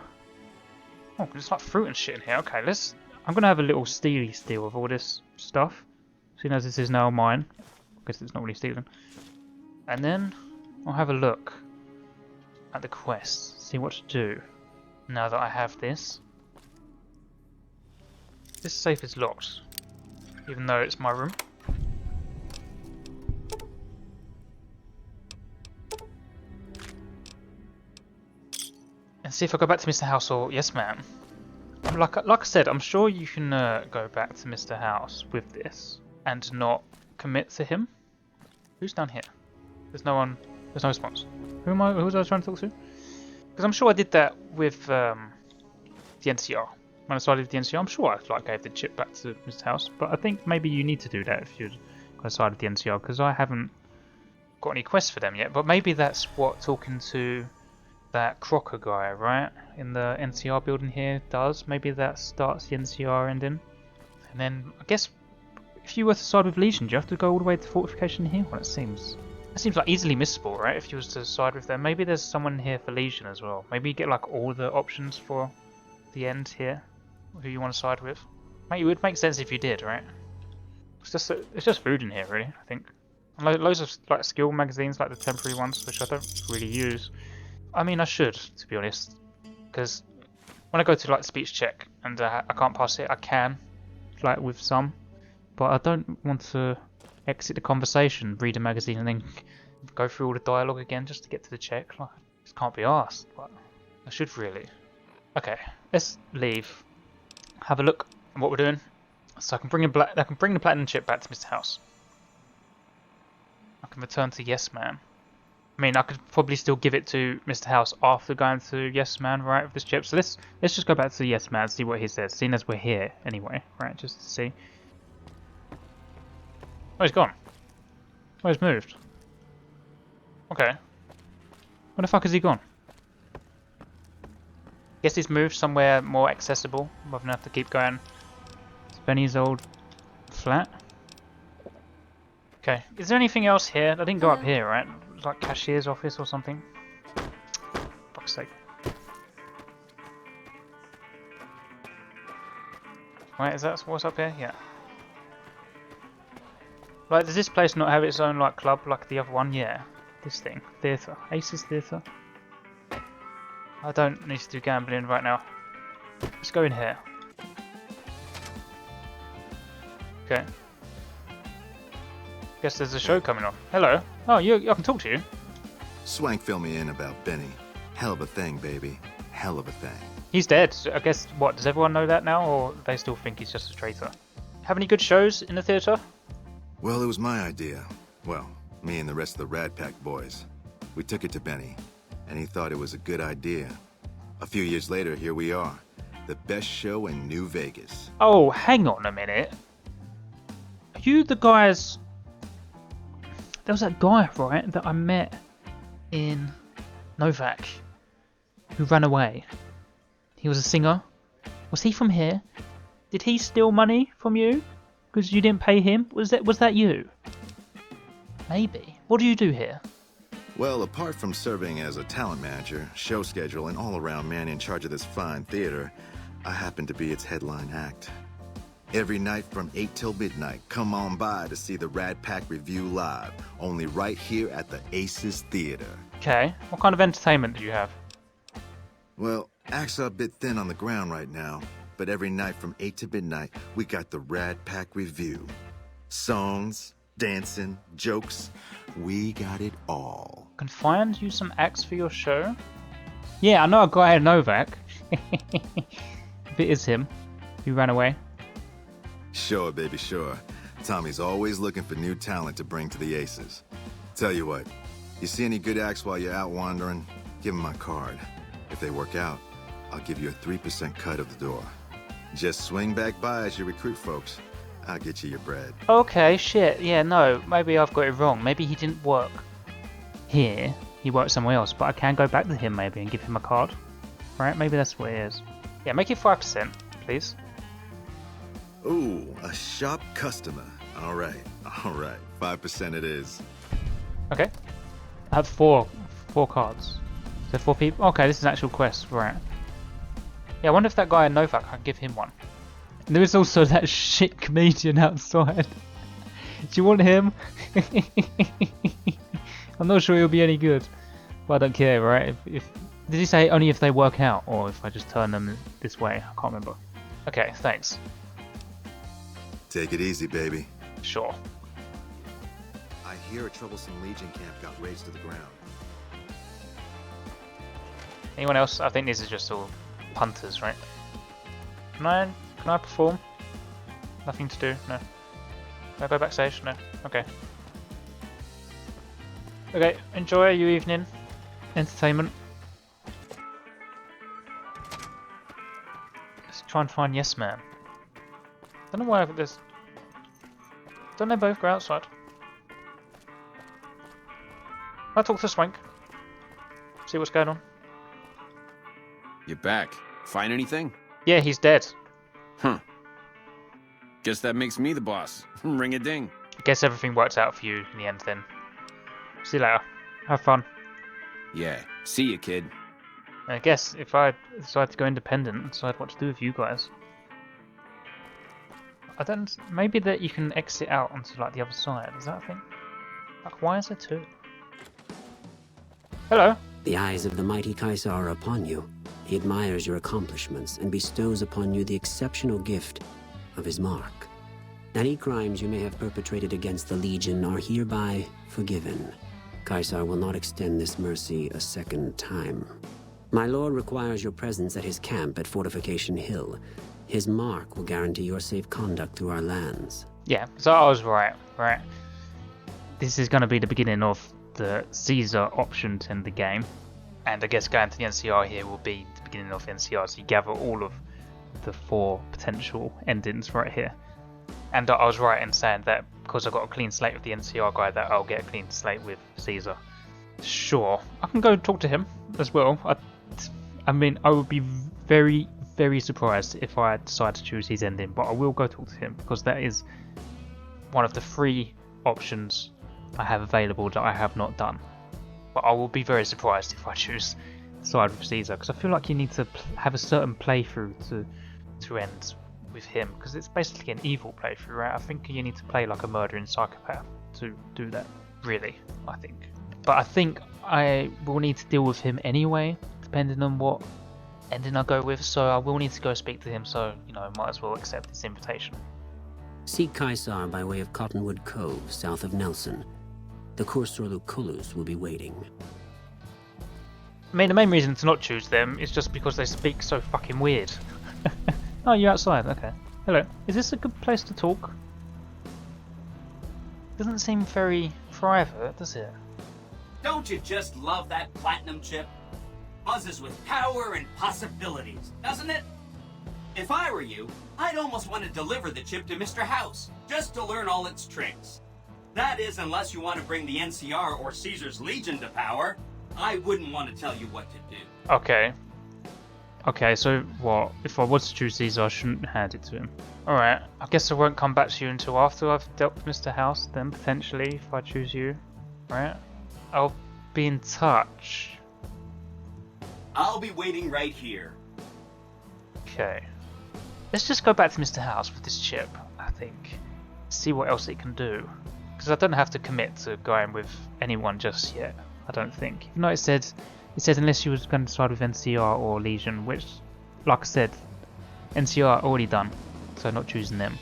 there's like fruit and shit in here. Okay, let's... I'm gonna have a little steely steal of all this stuff, seeing as this is now mine. I guess it's not really stealing. And then I'll have a look at the quest, see what to do now that I have this. This safe is locked, even though it's my room. And see if I go back to Mr. House or yes, ma'am. Like I said, I'm sure you can go back to Mr. House with this and not commit to him. Who's down here? There's no one. There's no response. Who was I trying to talk to? Because I'm sure I did that with the NCR. When I started the NCR, I'm sure I gave the chip back to Mr. House. But I think maybe you need to do that if you're going to side with the NCR, because I haven't got any quests for them yet. But maybe that's what talking to that Crocker guy, right, in the NCR building here does. Maybe that starts the NCR ending. And then I guess if you were to side with Legion, do you have to go all the way to Fortification here? Well, it seems like easily missable, right? If you was to side with them, maybe there's someone here for Legion as well. Maybe you get like all the options for the end here, who you want to side with. It would make sense if you did, right? It's just food in here, really. I think. And loads of like skill magazines, like the temporary ones, which I don't really use. I mean, I should, to be honest, because when I go to like speech check and I can't pass it, I can, like with some, but I don't want to exit the conversation, read a magazine, and then go through all the dialogue again just to get to the check. Like, just can't be asked. But I should really. Okay, let's leave. Have a look at what we're doing, so I can bring the platinum chip back to Mr. House. I can return to Yes Man. I mean, I could probably still give it to Mr. House after going to Yes Man, right, with this chip. So let's just go back to Yes Man and see what he says, seeing as we're here anyway, right, just to see. Oh, he's gone. Oh, he's moved. Okay. Where the fuck has he gone? Guess he's moved somewhere more accessible, rather than have to keep going to Benny's old flat. Okay, is there anything else here? I didn't go up here, right? Like cashier's office or something. Fuck's sake. Right, is that what's up here? Yeah. Like, does this place not have its own like club like the other one? Yeah. This thing. Theatre. Aces Theatre. I don't need to do gambling right now. Let's go in here. Okay. Guess there's a show coming on. Hello. Oh, I can talk to you. Swank fill me in about Benny. Hell of a thing, baby. Hell of a thing. He's dead. I guess, what, does everyone know that now, or they still think he's just a traitor? Have any good shows in the theatre? Well, it was my idea. Well, me and the rest of the Rat Pack boys. We took it to Benny, and he thought it was a good idea. A few years later, here we are. The best show in New Vegas. Oh, hang on a minute. Are you the guys... There was that guy, right, that I met in Novak, who ran away. He was a singer. Was he from here? Did he steal money from you? Because you didn't pay him? Was that you? Maybe. What do you do here? Well, apart from serving as a talent manager, show schedule, and all-around man in charge of this fine theater, I happen to be its headline act. Every night from 8 till midnight, come on by to see the Rat Pack Review live, only right here at the Aces Theater. Okay, what kind of entertainment do you have? Well, acts are a bit thin on the ground right now, but every night from 8 to midnight, we got the Rat Pack Review. Songs, dancing, jokes, we got it all. Can find you some acts for your show? Yeah, I know a guy in Novak. If it is him, who ran away. Sure, baby, sure. Tommy's always looking for new talent to bring to the Aces. Tell you what, you see any good acts while you're out wandering, give them my card. If they work out, I'll give you a 3% cut of the door. Just swing back by as you recruit folks. I'll get you your bread. Okay, shit. Yeah, no, maybe I've got it wrong. Maybe he didn't work here. He worked somewhere else, but I can go back to him maybe and give him a card. Right? Maybe that's what it is. Yeah, make it 5%, please. Ooh, a sharp customer. All right. 5% it is. Okay. I have four cards. So 4 people. Okay, this is an actual quest, right? Yeah, I wonder if that guy in Novak, I can give him one. And there is also that shit comedian outside. Do you want him? I'm not sure he'll be any good. But I don't care, right? If did he say only if they work out, or if I just turn them this way? I can't remember. Okay, thanks. Take it easy, baby. Sure. I hear a troublesome Legion camp got razed to the ground. Anyone else? I think these are just all punters, right? Can I perform? Nothing to do? No. Can I go backstage? No. Okay. Okay, enjoy your evening. Entertainment. Let's try and find Yes Man. Don't know why there's... Don't they both go outside? I talk to Swank. See what's going on. You're back. Find anything? Yeah, he's dead. Huh. Guess that makes me the boss. Ring a ding. I guess everything worked out for you in the end then. See you later. Have fun. Yeah. See ya, kid. I guess if I decide to go independent, decide what to do with you guys. I don't... Maybe that you can exit out onto like the other side. Is that a thing? Like, why is there two? Hello. The eyes of the mighty Kaisar are upon you. He admires your accomplishments and bestows upon you the exceptional gift of his mark. Any crimes you may have perpetrated against the Legion are hereby forgiven. Kaisar will not extend this mercy a second time. My lord requires your presence at his camp at Fortification Hill. His mark will guarantee your safe conduct through our lands. Yeah, so I was right. This is going to be the beginning of the Caesar option to end the game. And I guess going to the NCR here will be the beginning of the NCR, so you gather all of the 4 potential endings right here. And I was right in saying that because I got a clean slate with the NCR guy, that I'll get a clean slate with Caesar. Sure, I can go talk to him as well. I mean, I would be very, very surprised if I decide to choose his ending, but I will go talk to him because that is one of the 3 options I have available that I have not done. But I will be very surprised if I choose to side with Caesar, because I feel like you need to have a certain playthrough to end with him, because it's basically an evil playthrough, right? I think you need to play like a murdering psychopath to do that, really, I think. But I think I will need to deal with him anyway, depending on what ending I go with, so I will need to go speak to him, so, you know, might as well accept this invitation. Seek Kaisar by way of Cottonwood Cove, south of Nelson. The Kursorlu Kulus will be waiting. I mean, the main reason to not choose them is just because they speak so fucking weird. Oh, you're outside, okay. Hello. Is this a good place to talk? Doesn't seem very private, does it? Don't you just love that platinum chip? Buzzes with power and possibilities, doesn't it? If I were you, I'd almost want to deliver the chip to Mr. House, just to learn all its tricks. That is, unless you want to bring the NCR or Caesar's Legion to power. I wouldn't want to tell you what to do. Okay. Okay, so what? If I was to choose Caesar, I shouldn't hand it to him. Alright, I guess I won't come back to you until after I've dealt with Mr. House, then potentially, if I choose you. Right? I'll be in touch. I'll be waiting right here. Okay. Let's just go back to Mr. House with this chip, I think. See what else it can do. Because I don't have to commit to going with anyone just yet, I don't think. Even though it said unless you was going to decide with NCR or Legion, which, like I said, NCR already done, so not choosing them.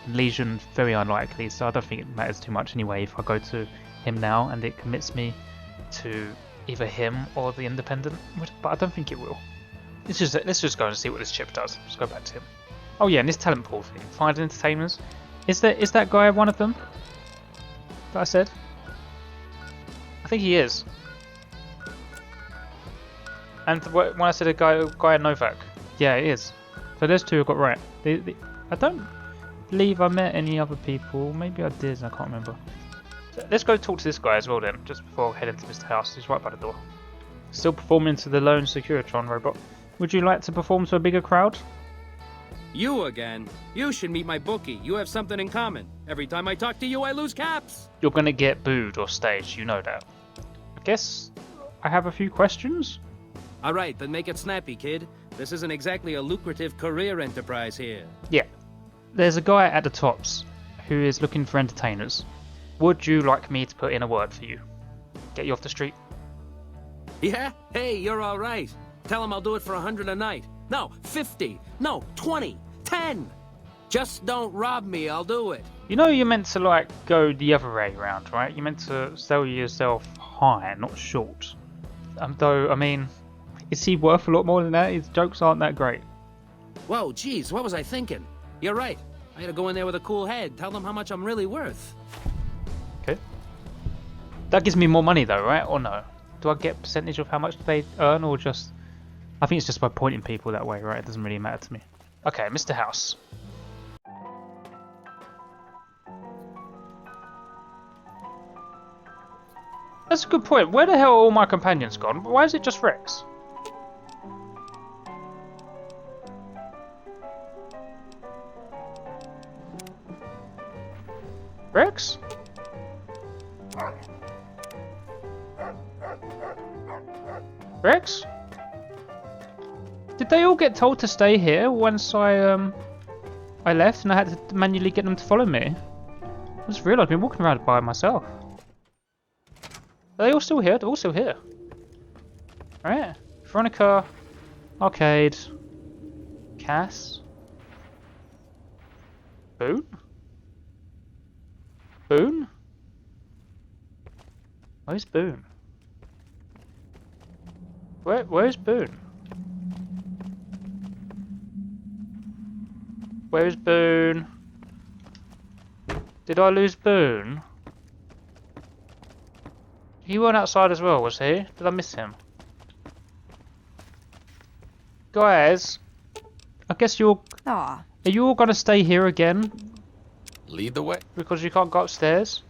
Legion, very unlikely, so I don't think it matters too much anyway if I go to him now and it commits me to either him or the Independent, but I don't think it will. Let's just go and see what this chip does. Let's go back to him. Oh yeah, and this talent pool thing. Find entertainers. Is that guy one of them that I said? I think he is. And when I said a guy Novak, yeah, it is. So those 2 I got right. I don't believe I met any other people. Maybe I did. I can't remember. So let's go talk to this guy as well then, just before I head into Mr. House. He's right by the door. Still performing to the lone Securitron robot. Would you like to perform to a bigger crowd? You again? You should meet my bookie. You have something in common. Every time I talk to you, I lose caps. You're gonna get booed or staged, you know that. I guess I have a few questions. All right, then make it snappy, kid. This isn't exactly a lucrative career enterprise here. Yeah, there's a guy at the tops who is looking for entertainers. Would you like me to put in a word for you? Get you off the street? Yeah? Hey, you're all right. Tell him I'll do it for 100 a night. No, 50. No, 20. 10. Just don't rob me, I'll do it. You know you're meant to like go the other way around, right? You're meant to sell yourself high, not short. Though, I mean, is he worth a lot more than that? His jokes aren't that great. Whoa, geez, what was I thinking? You're right. I gotta go in there with a cool head, tell them how much I'm really worth. Okay. That gives me more money though, right? Or no? Do I get a percentage of how much they earn, or just... I think it's just by pointing people that way, right? It doesn't really matter to me. Okay, Mr. House. That's a good point. Where the hell are all my companions gone? Why is it just Rex? Rex? Rex? Did they all get told to stay here once I left and I had to manually get them to follow me? I just realised I've been walking around by myself. Are they all still here? They're all still here. Alright. Veronica. Arcade. Cass. Boone? Boone? Where's Boone? Where's Boone? Where's Boone? Did I lose Boone? He weren't outside as well, was he? Did I miss him? Guys, I guess you're... Aw. Are you all gonna stay here again? Lead the way. Because you can't go upstairs?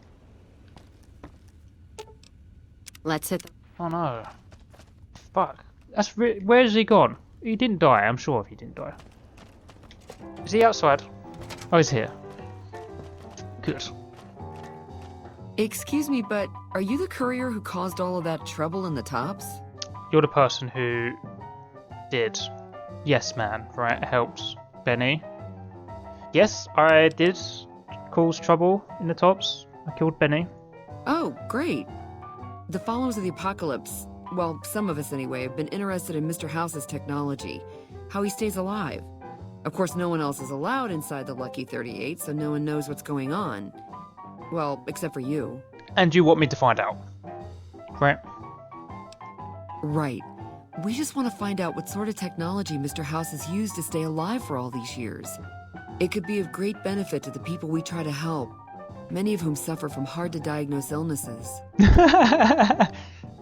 Let's hit the... Oh no. Fuck. Where's he gone? He didn't die, I'm sure he didn't die. Is he outside? Oh, he's here. Good. Excuse me, but are you the courier who caused all of that trouble in the tops? You're the person who did. Yes, man, right? Helped Benny. Yes, I did cause trouble in the tops. I killed Benny. Oh, great. The followers of the apocalypse, well, some of us anyway, have been interested in Mr. House's technology, how he stays alive. Of course, no one else is allowed inside the Lucky 38, so no one knows what's going on. Well, except for you. And you want me to find out, right? Right. We just want to find out what sort of technology Mr. House has used to stay alive for all these years. It could be of great benefit to the people we try to help, many of whom suffer from hard-to-diagnose illnesses.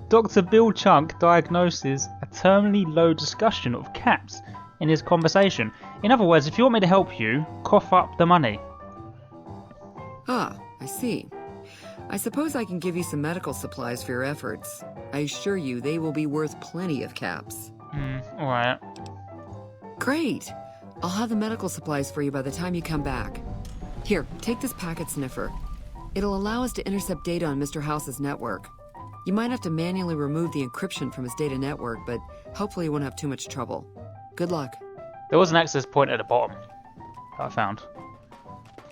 Dr. Bill Chunk diagnoses a terminally low discussion of cats in his conversation. In other words, if you want me to help you, cough up the money. Ah, I see. I suppose I can give you some medical supplies for your efforts. I assure you they will be worth plenty of caps. Alright. Great! I'll have the medical supplies for you by the time you come back. Here, take this packet sniffer. It'll allow us to intercept data on Mr. House's network. You might have to manually remove the encryption from his data network, but hopefully you won't have too much trouble. Good luck. There was an access point at the bottom that I found.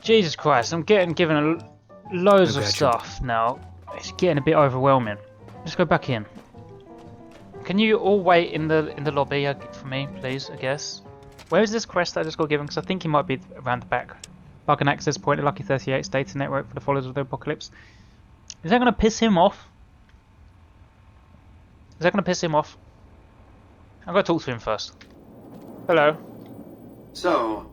Jesus Christ, I'm getting given loads of stuff now. It's getting a bit overwhelming. Let's go back in. Can you all wait in the lobby for me, please, I guess? Where is this quest that I just got given? Because I think he might be around the back. Like an access point at Lucky 38's data network for the followers of the apocalypse. Is that going to piss him off? Is that going to piss him off? I'm going to talk to him first. Hello. So,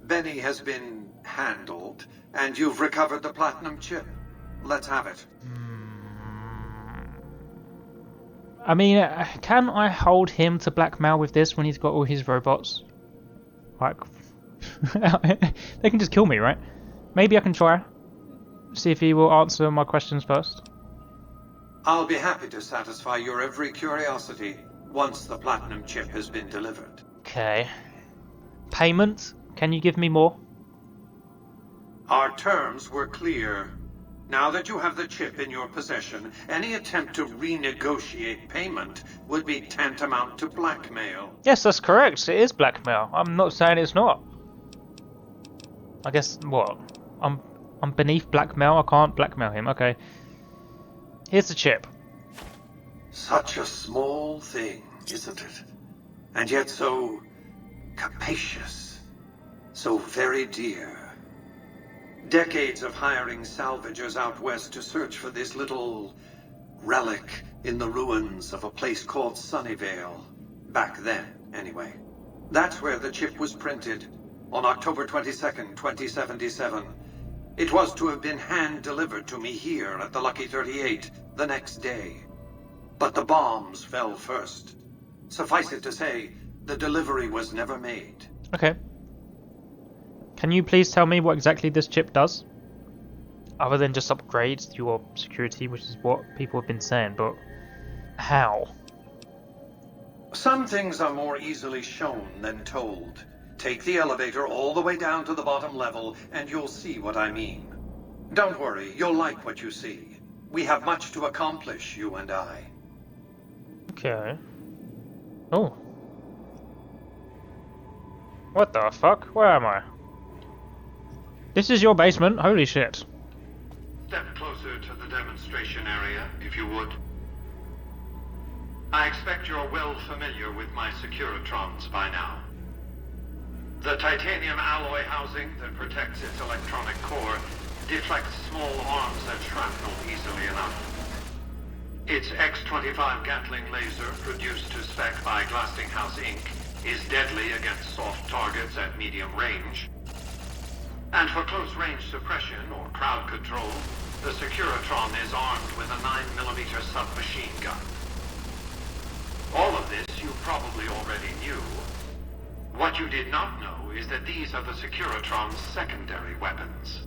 Benny has been handled, and you've recovered the platinum chip. Let's have it. I mean, can I hold him to blackmail with this when he's got all his robots? Like, they can just kill me, right? Maybe I can try. See if he will answer my questions first. I'll be happy to satisfy your every curiosity once the platinum chip has been delivered. Okay. Payment? Can you give me more? Our terms were clear. Now that you have the chip in your possession, any attempt to renegotiate payment would be tantamount to blackmail. Yes, that's correct. It is blackmail. I'm not saying it's not. I guess what? I'm beneath blackmail. I can't blackmail him. Okay. Here's the chip. Such a small thing, isn't it? And yet so capacious, so very dear. Decades of hiring salvagers out west to search for this little relic in the ruins of a place called Sunnyvale. Back then, anyway. That's where the chip was printed, on October 22nd, 2077. It was to have been hand-delivered to me here at the Lucky 38 the next day. But the bombs fell first. Suffice it to say, the delivery was never made. Okay. Can you please tell me what exactly this chip does? Other than just upgrades your security, which is what people have been saying, but how? Some things are more easily shown than told. Take the elevator all the way down to the bottom level, and you'll see what I mean. Don't worry, you'll like what you see. We have much to accomplish, you and I. Okay. Oh. What the fuck? Where am I? This is your basement? Holy shit. Step closer to the demonstration area, if you would. I expect you're well familiar with my Securitrons by now. The titanium alloy housing that protects its electronic core deflects small arms and shrapnel easily enough. Its X-25 Gatling laser, produced to spec by Glassinghouse Inc., is deadly against soft targets at medium range. And for close-range suppression or crowd control, the Securitron is armed with a 9mm submachine gun. All of this you probably already knew. What you did not know is that these are the Securitron's secondary weapons.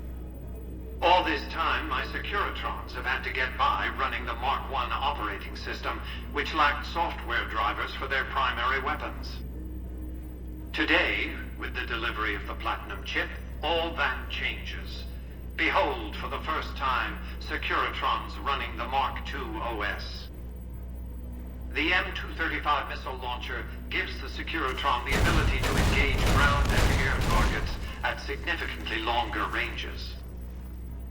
All this time, my Securitrons have had to get by running the Mark I operating system, which lacked software drivers for their primary weapons. Today, with the delivery of the Platinum chip, all that changes. Behold, for the first time, Securitrons running the Mark II OS. The M235 missile launcher gives the Securitron the ability to engage ground and air targets at significantly longer ranges.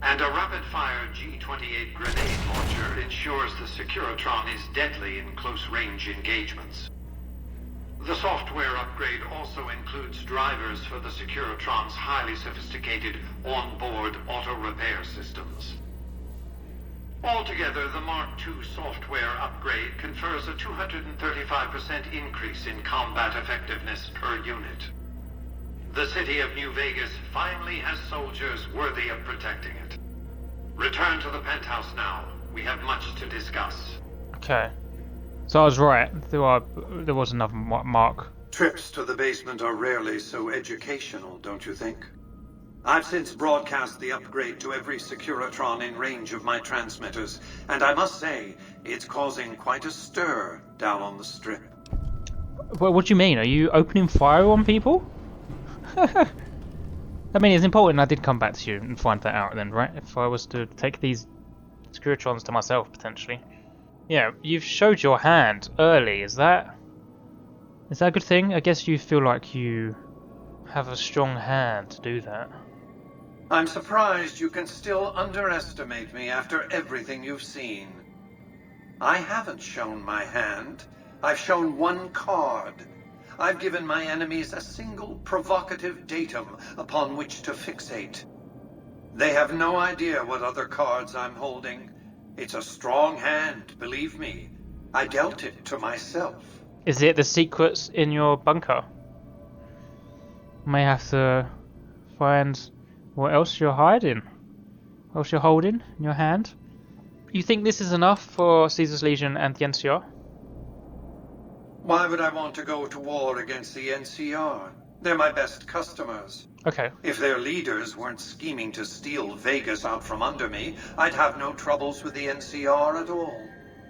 And a rapid-fire G-28 grenade launcher ensures the Securitron is deadly in close-range engagements. The software upgrade also includes drivers for the Securitron's highly sophisticated on-board auto-repair systems. Altogether, the Mark II software upgrade confers a 235% increase in combat effectiveness per unit. The city of New Vegas finally has soldiers worthy of protecting it. Return to the penthouse now. We have much to discuss. Okay. So I was right. There was another mark. Trips to the basement are rarely so educational, don't you think? I've since broadcast the upgrade to every Securitron in range of my transmitters, and I must say, it's causing quite a stir down on the strip. Well, what do you mean? Are you opening fire on people? I mean, it's important I did come back to you and find that out then, right? If I was to take these Securitrons to myself, potentially. Yeah, you've showed your hand early. Is that a good thing? I guess you feel like you have a strong hand to do that. I'm surprised you can still underestimate me after everything you've seen. I haven't shown my hand. I've shown one card. I've given my enemies a single provocative datum upon which to fixate. They have no idea what other cards I'm holding. It's a strong hand, believe me. I dealt it to myself. Is it the secrets in your bunker? May have to find what else you're hiding. What else you're holding in your hand. You think this is enough for Caesar's Legion and the NCR? Why would I want to go to war against the NCR? They're my best customers. Okay. If their leaders weren't scheming to steal Vegas out from under me, I'd have no troubles with the NCR at all.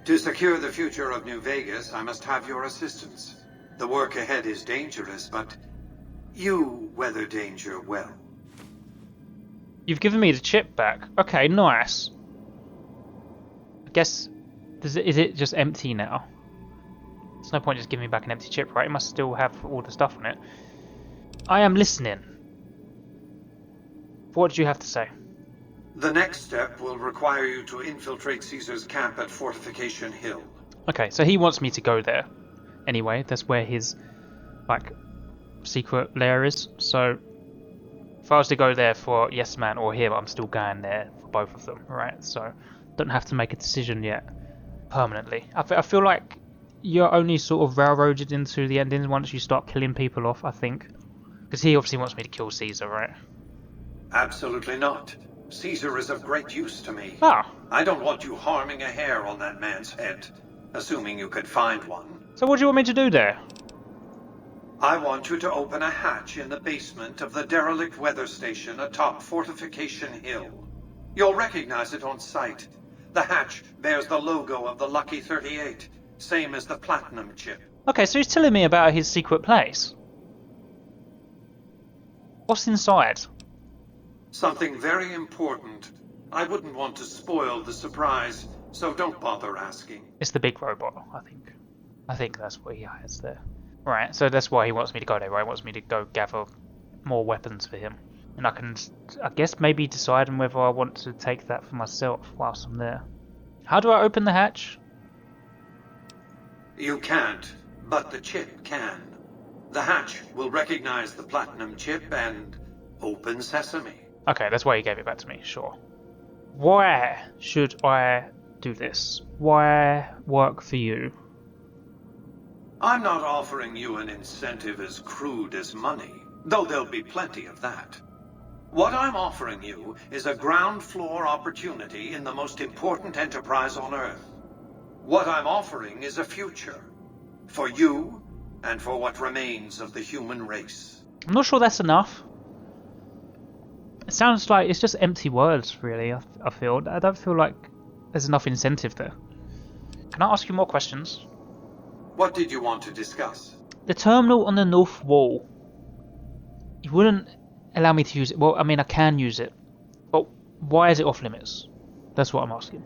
To secure the future of New Vegas, I must have your assistance. The work ahead is dangerous, but you weather danger well. You've given me the chip back. Okay, nice. I guess, is it just empty now? There's no point just giving me back an empty chip, right? It must still have all the stuff on it. I am listening. What did you have to say? The next step will require you to infiltrate Caesar's camp at Fortification Hill. Okay, so he wants me to go there. Anyway, that's where his, like, secret lair is. So, if I was to go there for Yes Man or him, I'm still going there for both of them, right? So, don't have to make a decision yet, permanently. I feel like you're only sort of railroaded into the ending once you start killing people off, I think. Because he obviously wants me to kill Caesar, right? Absolutely not. Caesar is of great use to me. Ah. I don't want you harming a hair on that man's head, assuming you could find one. So what do you want me to do there? I want you to open a hatch in the basement of the derelict weather station atop Fortification Hill. You'll recognize it on sight. The hatch bears the logo of the Lucky 38, same as the platinum chip. Okay, so he's telling me about his secret place. What's inside? Something very important. I wouldn't want to spoil the surprise, so don't bother asking. It's the big robot, I think. I think that's what he has there. Right, so that's why he wants me to go there, right? He wants me to go gather more weapons for him. And I can, I guess, maybe decide on whether I want to take that for myself whilst I'm there. How do I open the hatch? You can't, but the chip can. The hatch will recognize the platinum chip and open sesame. Okay, that's why he gave it back to me, sure. Why should I do this? Why work for you? I'm not offering you an incentive as crude as money, though there'll be plenty of that. What I'm offering you is a ground floor opportunity in the most important enterprise on Earth. What I'm offering is a future. For you, and for what remains of the human race. I'm not sure that's enough. It sounds like it's just empty words, really, I feel. I don't feel like there's enough incentive there. Can I ask you more questions? What did you want to discuss? The terminal on the north wall. You wouldn't allow me to use it. Well, I mean, I can use it. But why is it off limits? That's what I'm asking.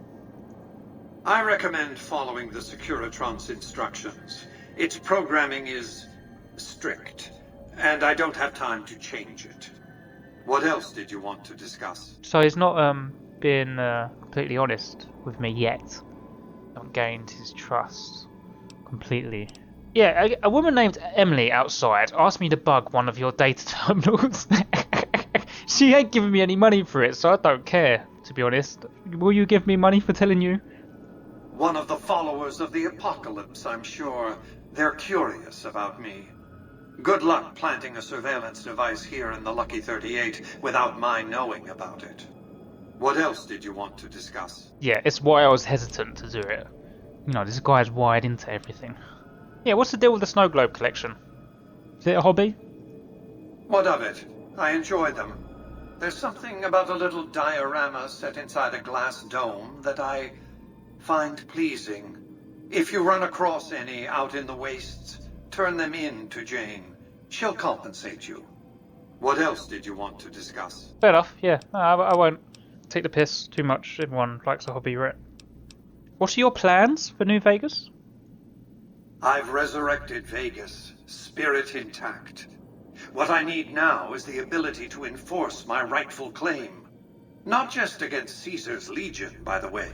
I recommend following the Securitron's instructions. Its programming is strict, and I don't have time to change it. What else did you want to discuss? So he's not being completely honest with me yet. I haven't gained his trust completely. Yeah, a woman named Emily outside asked me to bug one of your data terminals. She ain't giving me any money for it, so I don't care, to be honest. Will you give me money for telling you? One of the followers of the apocalypse, I'm sure. They're curious about me. Good luck planting a surveillance device here in the Lucky 38 without my knowing about it. What else did you want to discuss? Yeah, it's why I was hesitant to do it. You know, this guy's wired into everything. Yeah, what's the deal with the snow globe collection? Is it a hobby? What of it? I enjoy them. There's something about a little diorama set inside a glass dome that I find pleasing. If you run across any out in the wastes, turn them in to Jane. She'll compensate you. What else did you want to discuss? Fair enough, yeah. No, I won't take the piss too much. Everyone likes a hobby, right? What are your plans for New Vegas? I've resurrected Vegas, spirit intact. What I need now is the ability to enforce my rightful claim. Not just against Caesar's Legion, by the way.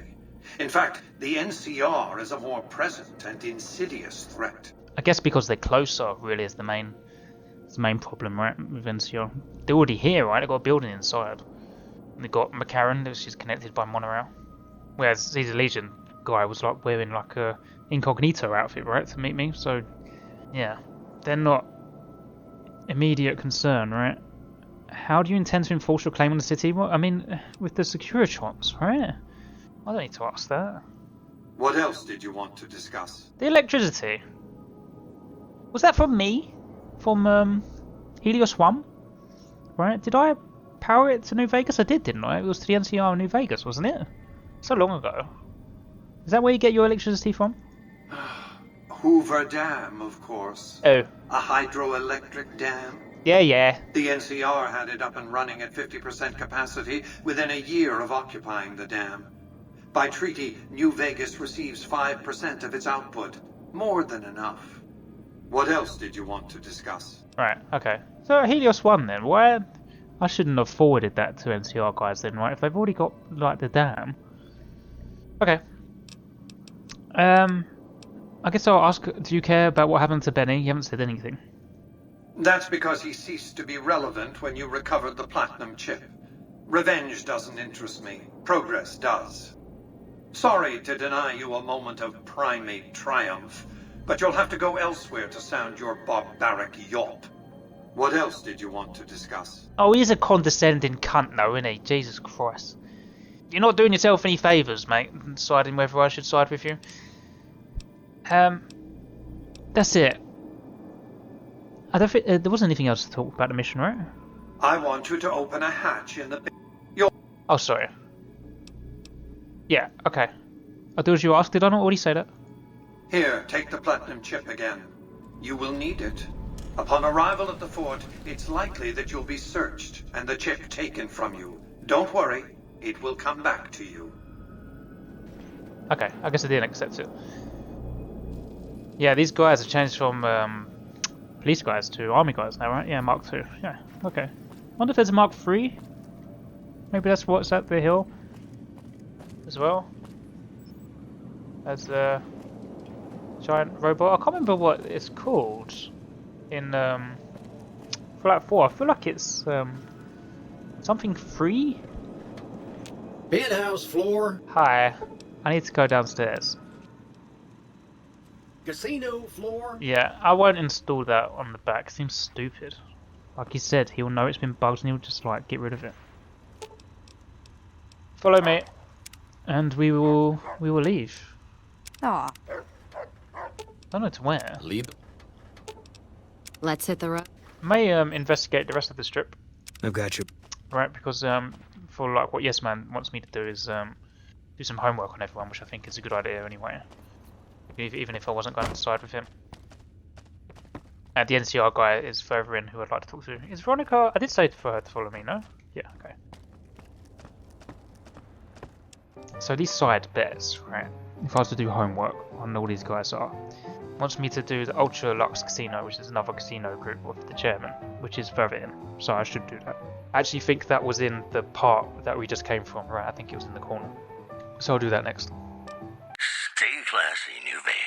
In fact, the NCR is a more present and insidious threat. I guess because they're closer, really, is the main problem, right, with NCR. They're already here, right? They've got a building inside. They've got McCarran, which is connected by monorail. Whereas Caesar Legion guy was like wearing like a incognito outfit, right, to meet me. So, yeah, they're not immediate concern, right? How do you intend to enforce your claim on the city? Well, I mean, with the Securitrons, right? I don't need to ask that. What else did you want to discuss? The electricity. Was that from me? From Helios 1? Right? Did I power it to New Vegas? I did, didn't I? It was to the NCR in New Vegas, wasn't it? So long ago. Is that where you get your electricity from? Hoover Dam, of course. Oh. A hydroelectric dam. Yeah. The NCR had it up and running at 50% capacity within a year of occupying the dam. By treaty, New Vegas receives 5% of its output. More than enough. What else did you want to discuss? Right, okay. So Helios 1 then, why I shouldn't have forwarded that to NCR guys then, right? If they've already got, like, the dam. Okay. I guess I'll ask, do you care about what happened to Benny? You haven't said anything. That's because he ceased to be relevant when you recovered the platinum chip. Revenge doesn't interest me. Progress does. Sorry to deny you a moment of primate triumph, but you'll have to go elsewhere to sound your barbaric yawp. What else did you want to discuss? Oh, he's a condescending cunt though, isn't he? Jesus Christ. You're not doing yourself any favours, mate, deciding whether I should side with you. That's it. I don't think there wasn't anything else to talk about the mission, right? I want you to open a hatch in the... Oh, sorry. Yeah, okay. I'll do as you asked. Did I not already say that? Here, take the platinum chip again. You will need it. Upon arrival at the fort, it's likely that you'll be searched and the chip taken from you. Don't worry, it will come back to you. Okay, I guess I didn't accept it. Yeah, these guys have changed from police guys to army guys now, right? Yeah, Mark II. Yeah, okay. Wonder if there's a Mark III? Maybe that's what's at the hill as well. As a giant robot. I can't remember what it's called in Fallout 4. I feel like it's something free? Penthouse floor. Hi. I need to go downstairs. Casino floor. Yeah, I won't install that on the back. Seems stupid. Like he said, he'll know it's been bugged and he'll just like get rid of it. Follow me, and we will leave. Aw. Don't know to where. Lead. Let's hit the road. May investigate the rest of the strip. I've got you. Right, because for like what Yes Man wants me to do is do some homework on everyone, which I think is a good idea anyway. Even if I wasn't going to side with him. And the NCR guy is further in who I'd like to talk to. Is Veronica... I did say for her to follow me, no? Yeah, okay. So these side bets, right? If I was to do homework on all these guys wants me to do the Ultra Luxe Casino, which is another casino group with the chairman, which is further in. So I should do that. I actually think that was in the part that we just came from, right? I think it was in the corner. So I'll do that next. Stay classy, New Vegas.